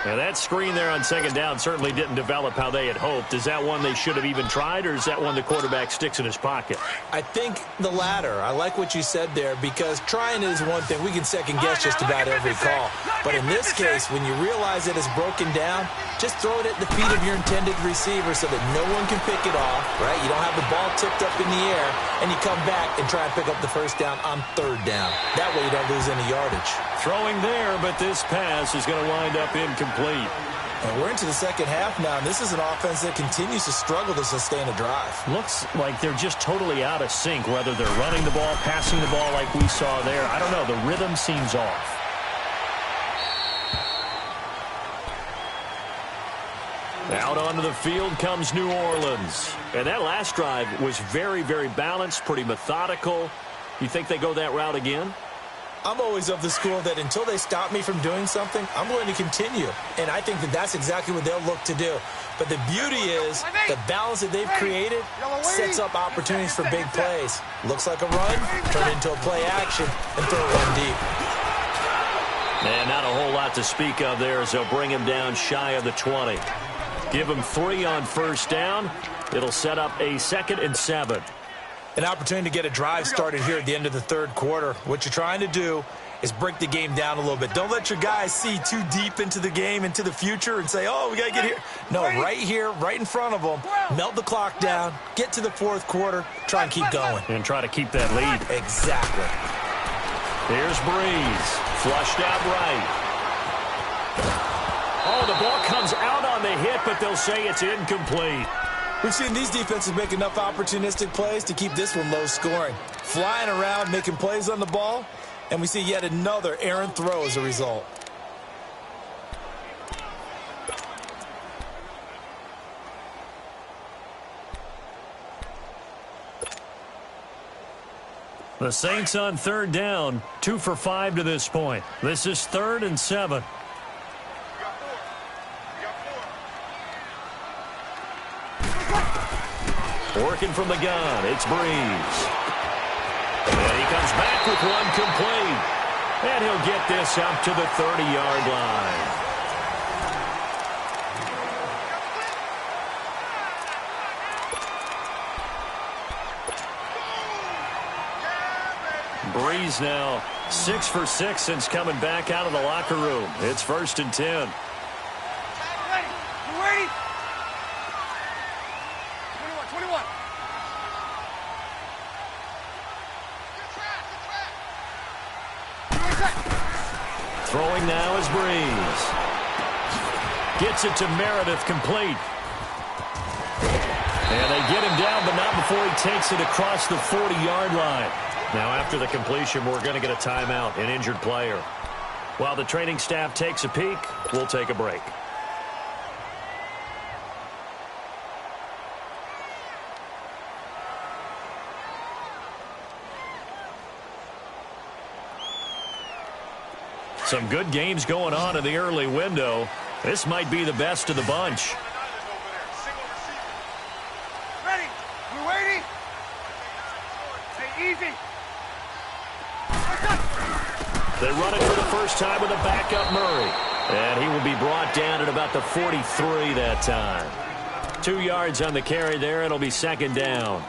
A: And that screen there on 2nd down certainly didn't develop how they had hoped. Is that one they should have even tried, or is that one the quarterback sticks in his pocket?
B: I think the latter. I like what you said there because trying is one thing. We can second-guess just about every call. But in this case, when you realize it is broken down, just throw it at the feet of your intended receiver so that no one can pick it off, right? You don't have the ball tipped up in the air, and you come back and try and pick up the first down on 3rd down. That way you don't lose any yardage.
A: Throwing there, but this pass is going to wind up incomplete.
B: And we're into the second half now, and this is an offense that continues to struggle to sustain a drive.
A: Looks like they're just totally out of sync, whether they're running the ball, passing the ball like we saw there. I don't know. The rhythm seems off. Out onto the field comes New Orleans. And that last drive was very, very balanced, pretty methodical. You think they go that route again?
B: I'm always of the school that until they stop me from doing something, I'm going to continue. And I think that that's exactly what they'll look to do. But the beauty is the balance that they've created sets up opportunities for big plays. Looks like a run, turn into a play action, and throw one deep.
A: And not a whole lot to speak of there as they'll bring him down shy of the 20. Give him 3 on 1st down. It'll set up a 2nd and 7.
B: An opportunity to get a drive started here at the end of the 3rd quarter. What you're trying to do is break the game down a little bit. Don't let your guys see too deep into the game, into the future, and say, oh, we got to get here. No, right here, right in front of them, melt the clock down, get to the 4th quarter, try and keep going.
A: And try to keep that lead.
B: Exactly.
A: Here's Breeze. Flushed out right. Oh, the ball comes out on the hit, but they'll say it's incomplete.
B: We've seen these defenses make enough opportunistic plays to keep this one low scoring. Flying around, making plays on the ball, and we see yet another errant throw as a result.
D: The Saints on third down, 2 for 5 to this point. This is 3rd and 7. Working from the gun, it's Breeze. And he comes back with one complete. And he'll get this up to the 30-yard line. Breeze now 6 for 6 since coming back out of the locker room. It's 1st and 10.
C: Ready. You ready? 21.
D: Throwing now is Breeze. Gets it to Meredith, complete. And they get him down, but not before he takes it across the 40-yard line. Now, after the completion, we're going to get a timeout, an injured player. While the training staff takes a peek, we'll take a break. Some good games going on in the early window. This might be the best of the bunch.
C: Ready? You ready? Hey, easy.
D: They run it for the first time with a backup Murray. And he will be brought down at about the 43 that time. 2 yards on the carry there. It'll be 2nd down.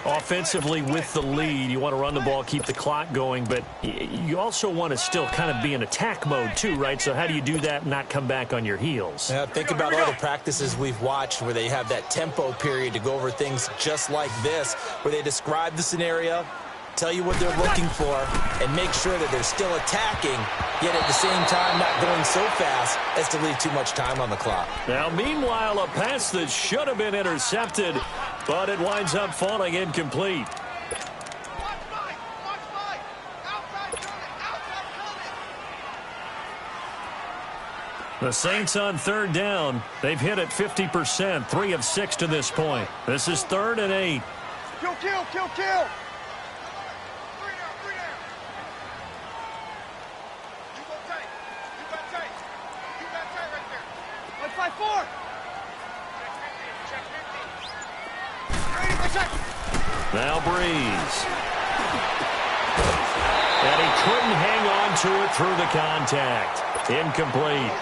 D: Offensively with the lead, you want to run the ball, keep the clock going, but you also want to still kind of be in attack mode too, right? So how do you do that and not come back on your heels?
B: Yeah, think about all the practices we've watched where they have that tempo period to go over things just like this, where they describe the scenario, tell you what they're looking for, and make sure that they're still attacking, yet at the same time not going so fast as to leave too much time on the clock.
D: Now, meanwhile, a pass that should have been intercepted, but it winds up falling incomplete. The Saints on 3rd down. They've hit it 50%, 3 of 6 to this point. This is 3rd and 8.
C: Kill.
D: Now Breeze. And he couldn't hang on to it through the contact. Incomplete.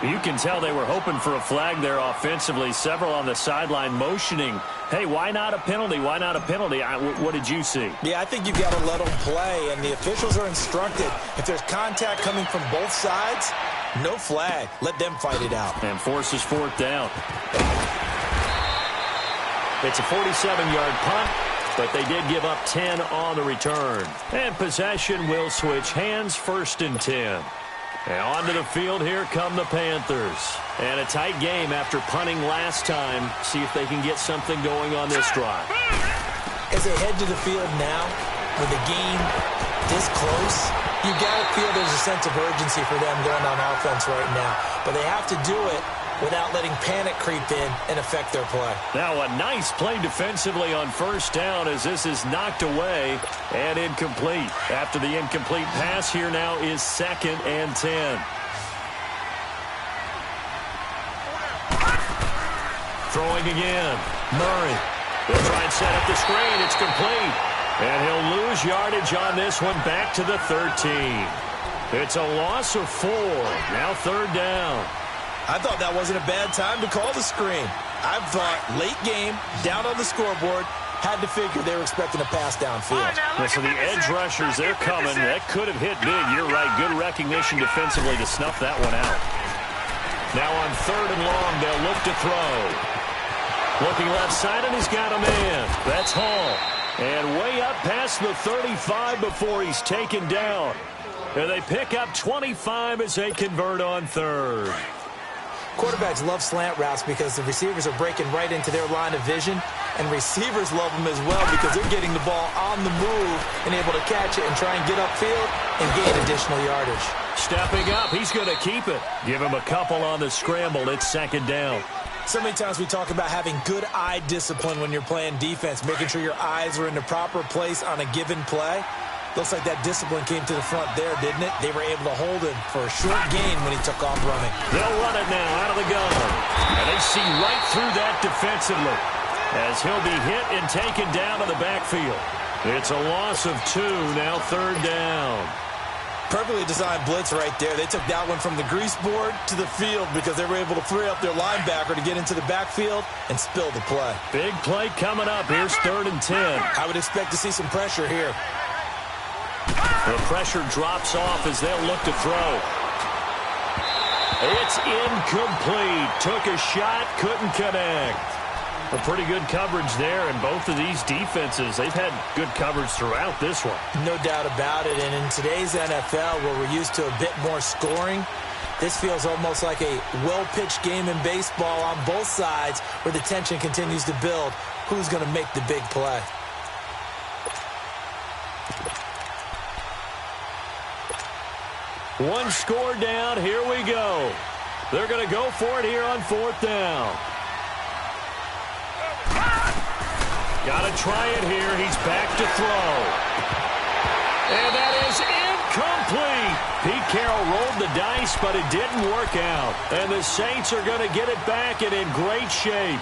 D: You can tell they were hoping for a flag there offensively. Several on the sideline motioning. Hey, why not a penalty? Why not a penalty? What did you see?
B: Yeah, I think you've got to let them play, and the officials are instructed. If there's contact coming from both sides, no flag. Let them fight it out.
D: And forces 4th down. It's a 47-yard punt, but they did give up 10 on the return. And possession will switch hands, 1st and 10. And onto the field, here come the Panthers. And a tight game after punting last time. See if they can get something going on this drive.
B: As they head to the field now, with the game this close, you got to feel there's a sense of urgency for them going on offense right now. But they have to do it without letting panic creep in and affect their play.
D: Now a nice play defensively on 1st down as this is knocked away and incomplete. After the incomplete pass, here now is 2nd and 10. Throwing again. Murray. They'll try and set up the screen. It's complete. And he'll lose yardage on this one back to the 13. It's a loss of 4. Now 3rd down.
B: I thought that wasn't a bad time to call the screen. I thought late game, down on the scoreboard, had to figure they were expecting a pass downfield.
D: So the edge rushers, they're coming. That could have hit big. You're right. Good recognition defensively to snuff that one out. Now on 3rd and long, they'll look to throw. Looking left side, and he's got a man. That's Hall. And way up past the 35 before he's taken down. And they pick up 25 as they convert on 3rd.
B: Quarterbacks love slant routes because the receivers are breaking right into their line of vision, and receivers love them as well because they're getting the ball on the move and able to catch it and try and get upfield and gain additional yardage.
D: Stepping up, he's going to keep it. Give him a couple on the scramble. It's second down.
B: So many times we talk about having good eye discipline when you're playing defense, making sure your eyes are in the proper place on a given play. Looks like that discipline came to the front there, didn't it? They were able to hold him for a short gain when he took off running.
D: They'll run it now out of the gun. And they see right through that defensively as he'll be hit and taken down to the backfield. It's a loss of 2, now third down.
B: Perfectly designed blitz right there. They took that one from the grease board to the field because they were able to free up their linebacker to get into the backfield and spill the play.
D: Big play coming up. Here's 3rd and 10.
B: I would expect to see some pressure here.
D: The pressure drops off as they'll look to throw. It's incomplete. Took a shot, couldn't connect. A pretty good coverage there, and both of these defenses, they've had good coverage throughout this one.
B: No doubt about it, and in today's NFL, where we're used to a bit more scoring, this feels almost like a well-pitched game in baseball on both sides where the tension continues to build. Who's going to make the big play?
D: One score down, here we go. They're going to go for it here on 4th down. Got to try it here. He's back to throw. And that is incomplete. Pete Carroll rolled the dice, but it didn't work out. And the Saints are going to get it back and in great shape.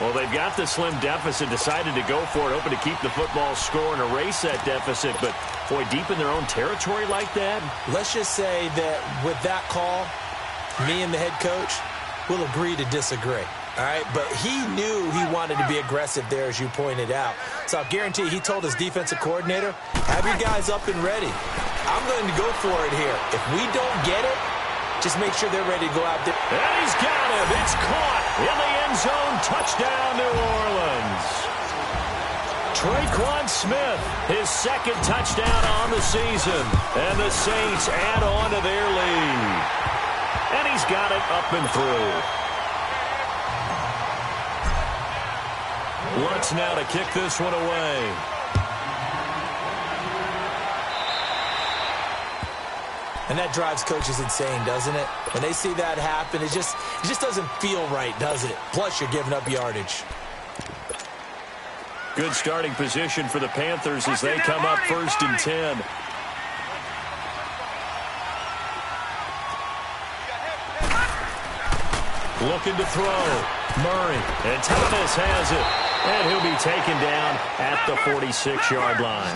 D: Well, they've got the slim deficit, decided to go for it, hoping to keep the football score and erase that deficit. But, boy, deep in their own territory like that.
B: Let's just say that with that call, me and the head coach will agree to disagree. All right, but he knew he wanted to be aggressive there, as you pointed out. So I'll guarantee he told his defensive coordinator, have your guys up and ready. I'm going to go for it here. If we don't get it, just make sure they're ready to go out there.
D: And he's got him. It's caught in the end zone. Touchdown, New Orleans. Traquan Smith, his 2nd touchdown on the season. And the Saints add on to their lead. And he's got it up and through. Lutz now to kick this one away.
B: And that drives coaches insane, doesn't it? When they see that happen, it just doesn't feel right, does it? Plus, you're giving up yardage.
D: Good starting position for the Panthers as they come up 1st and 10. Looking to throw. Murray. And Thomas has it. And he'll be taken down at the 46-yard line.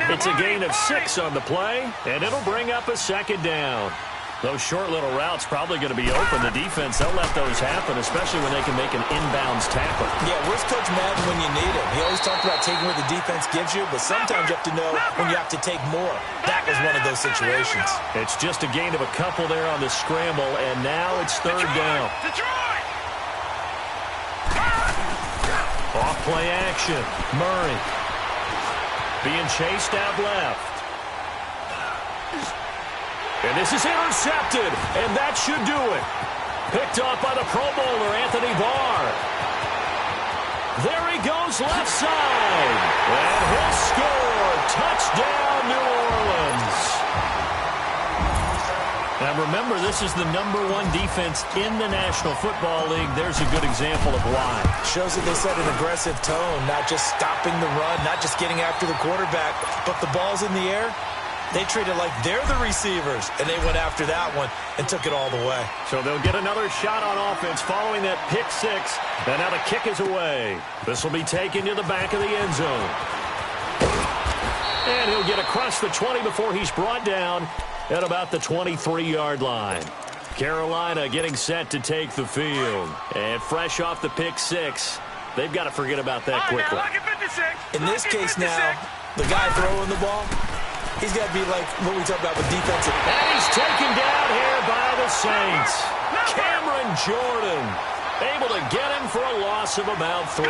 D: It's a gain of 6 on the play, and it'll bring up a 2nd down. Those short little routes probably going to be open. The defense, they'll let those happen, especially when they can make an inbounds tackle.
B: Yeah, where's Coach Madden when you need him? He always talked about taking what the defense gives you, but sometimes you have to know when you have to take more. That was one of those situations.
D: It's just a gain of a couple there on the scramble, and now it's 3rd down. Off play action. Murray being chased out left. And this is intercepted, and that should do it. Picked off by the Pro Bowler, Anthony Barr. There he goes left side. And he'll score. Touchdown, New Orleans. Now remember, this is the #1 defense in the National Football League. There's a good example of why.
B: Shows that they set an aggressive tone, not just stopping the run, not just getting after the quarterback, but the ball's in the air. They treat it like they're the receivers, and they went after that one and took it all the way.
D: So they'll get another shot on offense following that pick 6, and now the kick is away. This will be taken to the back of the end zone. And he'll get across the 20 before he's brought down at about the 23-yard line. Carolina getting set to take the field. And fresh off the pick 6, they've got to forget about that quickly.
B: In this case now, the guy throwing the ball, he's got to be like what we talk about with defensive.
D: And he's taken down here by the Saints. Cameron Jordan able to get him for a loss of about 3.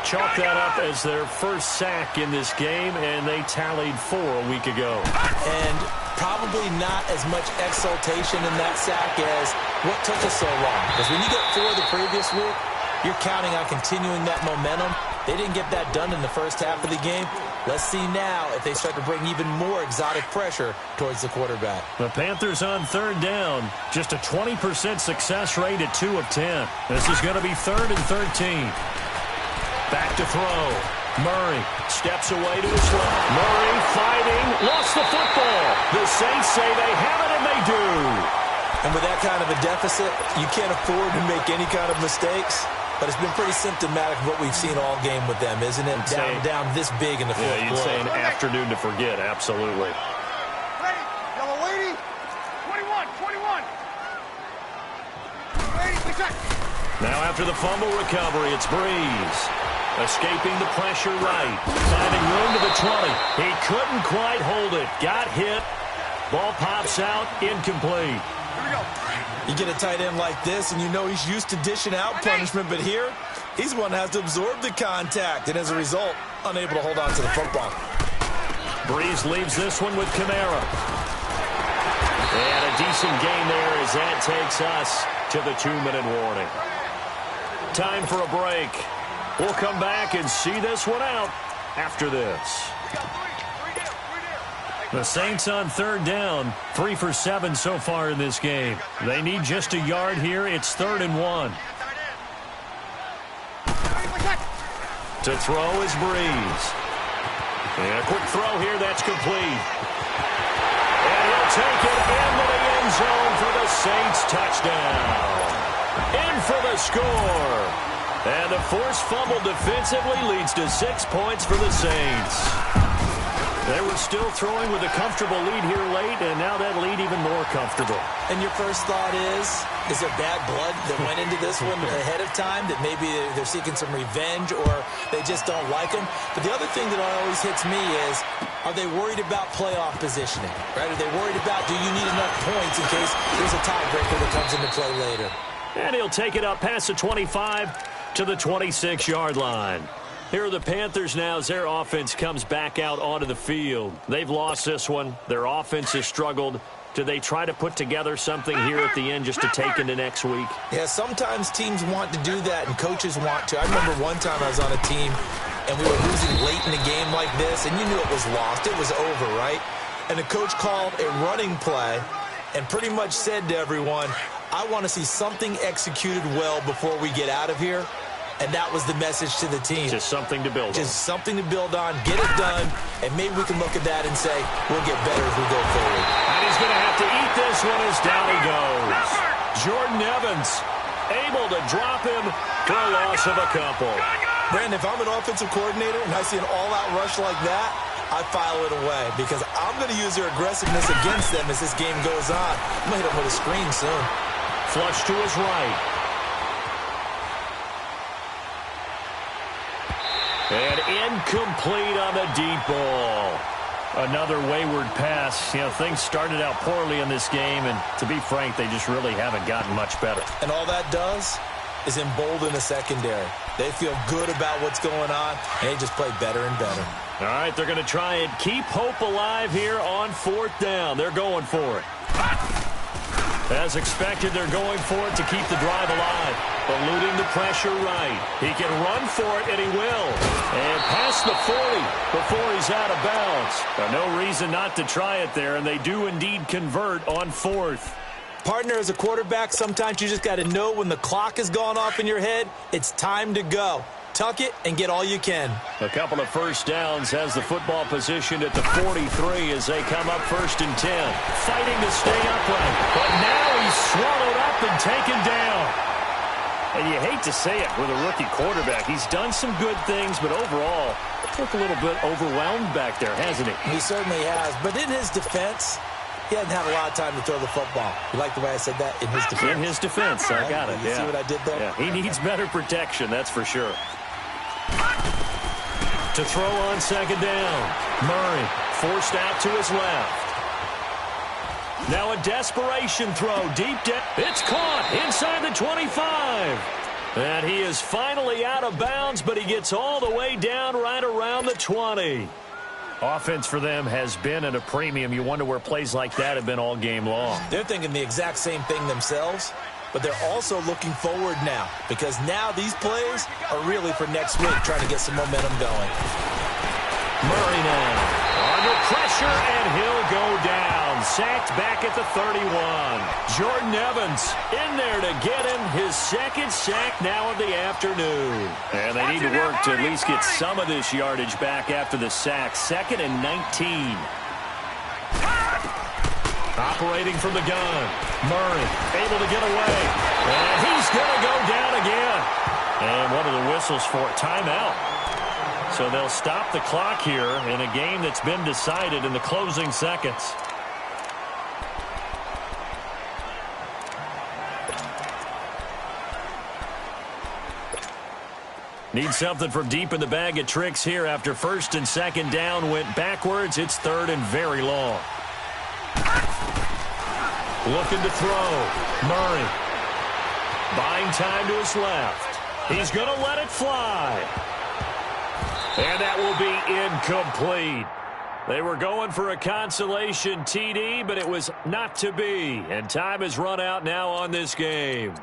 D: Chalk that up as their first sack in this game, and they tallied 4 a week ago.
B: And probably not as much exultation in that sack as what took us so long. Because when you get 4 the previous week, you're counting on continuing that momentum. They didn't get that done in the first half of the game. Let's see now if they start to bring even more exotic pressure towards the quarterback.
D: The Panthers on 3rd down. Just a 20% success rate at 2 of 10. This is going to be 3rd and 13. Back to throw. Murray steps away to his left. Murray fighting. Lost the football. The Saints say they have it, and they do.
B: And with that kind of a deficit, you can't afford to make any kind of mistakes. But it's been pretty symptomatic of what we've seen all game with them, isn't it? Down this big in the fourth quarter.
D: Yeah, you'd say an afternoon to forget, absolutely.
C: Ready? Yellow lady. 21. Ready? We check.
D: Now after the fumble recovery, it's Breeze. Escaping the pressure right. Finding room to the 20. He couldn't quite hold it. Got hit. Ball pops out. Incomplete.
C: Here we go.
B: You get a tight end like this, and you know he's used to dishing out punishment, but here, he's the one that has to absorb the contact, and as a result, unable to hold on to the football.
D: Breeze leaves this one with Kamara. And a decent gain there as that takes us to the 2-minute warning. Time for a break. We'll come back and see this one out after this. The Saints on 3rd down, 3 for 7 so far in this game. They need just a yard here. It's 3rd and 1. To throw is Breeze. And a quick throw here, that's complete. And he'll take it into the end zone for the Saints touchdown. In for the score. And the forced fumble defensively leads to 6 points for the Saints. They were still throwing with a comfortable lead here late, and now that lead even more comfortable.
B: And your first thought is there bad blood that went into this one ahead of time, that maybe they're seeking some revenge or they just don't like him? But the other thing that always hits me is, are they worried about playoff positioning? Right? Are they worried about, do you need enough points in case there's a tiebreaker that comes into play later?
D: And he'll take it up past the 25 to the 26-yard line. Here are the Panthers now as their offense comes back out onto the field. They've lost this one. Their offense has struggled. Do they try to put together something here at the end just to take into next week?
B: Yeah, sometimes teams want to do that and coaches want to. I remember one time I was on a team and we were losing late in the game like this, and you knew it was lost. It was over, right? And the coach called a running play and pretty much said to everyone, I want to see something executed well before we get out of here. And that was the message to the team.
D: Just something to build on.
B: Just something to build on, get it done, and maybe we can look at that and say, we'll get better as we go forward.
D: And he's going to have to eat this one as down he goes. Jordan Evans able to drop him for a loss of a couple.
B: Brandon, if I'm an offensive coordinator and I see an all-out rush like that, I file it away because I'm going to use their aggressiveness against them as this game goes on. I'm going to hit them with a screen soon.
D: Flush to his right. And incomplete on the deep ball. Another wayward pass. You know, things started out poorly in this game, and to be frank, they just really haven't gotten much better.
B: And all that does is embolden the secondary. They feel good about what's going on, and they just play better and better.
D: All right, they're going to try and keep hope alive here on 4th down. They're going for it. As expected, they're going for it to keep the drive alive. Eluding the pressure right. He can run for it, and he will. And past the 40 before he's out of bounds. No reason not to try it there, and they do indeed convert on 4th.
B: Partner, as a quarterback, sometimes you just got to know when the clock has gone off in your head, it's time to go. Tuck it and get all you can.
D: A couple of first downs has the football positioned at the 43 as they come up 1st and 10. Fighting to stay upright, but now he's swallowed up and taken down. And you hate to say it with a rookie quarterback. He's done some good things, but overall, he looked a little bit overwhelmed back there, hasn't he?
B: He certainly has. But in his defense, he hadn't had a lot of time to throw the football. You like the way I said that? In his defense.
D: In his defense, I got it.
B: You see what I did there?
D: Yeah, he needs better protection, that's for sure. To throw on 2nd down. Murray forced out to his left. Now a desperation throw deep down. It's caught inside the 25. And he is finally out of bounds, but he gets all the way down right around the 20. Offense for them has been at a premium. You wonder where plays like that have been all game long.
B: They're thinking the exact same thing themselves, but they're also looking forward now because now these plays are really for next week, trying to get some momentum going.
D: Murray now under pressure, and he'll go down. Sacked back at the 31. Jordan Evans in there to get him his second sack now of the afternoon. And they need to work to at least get some of this yardage back after the sack. 2nd and 19. Operating from the gun. Murray able to get away. And he's going to go down again. And one of the whistles for it. Timeout. So they'll stop the clock here in a game that's been decided in the closing seconds. Need something from deep in the bag of tricks here after 1st and 2nd down went backwards. It's 3rd and very long. Looking to throw. Murray. Buying time to his left. He's going to let it fly. And that will be incomplete. They were going for a consolation TD, but it was not to be. And time has run out now on this game.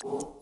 E: you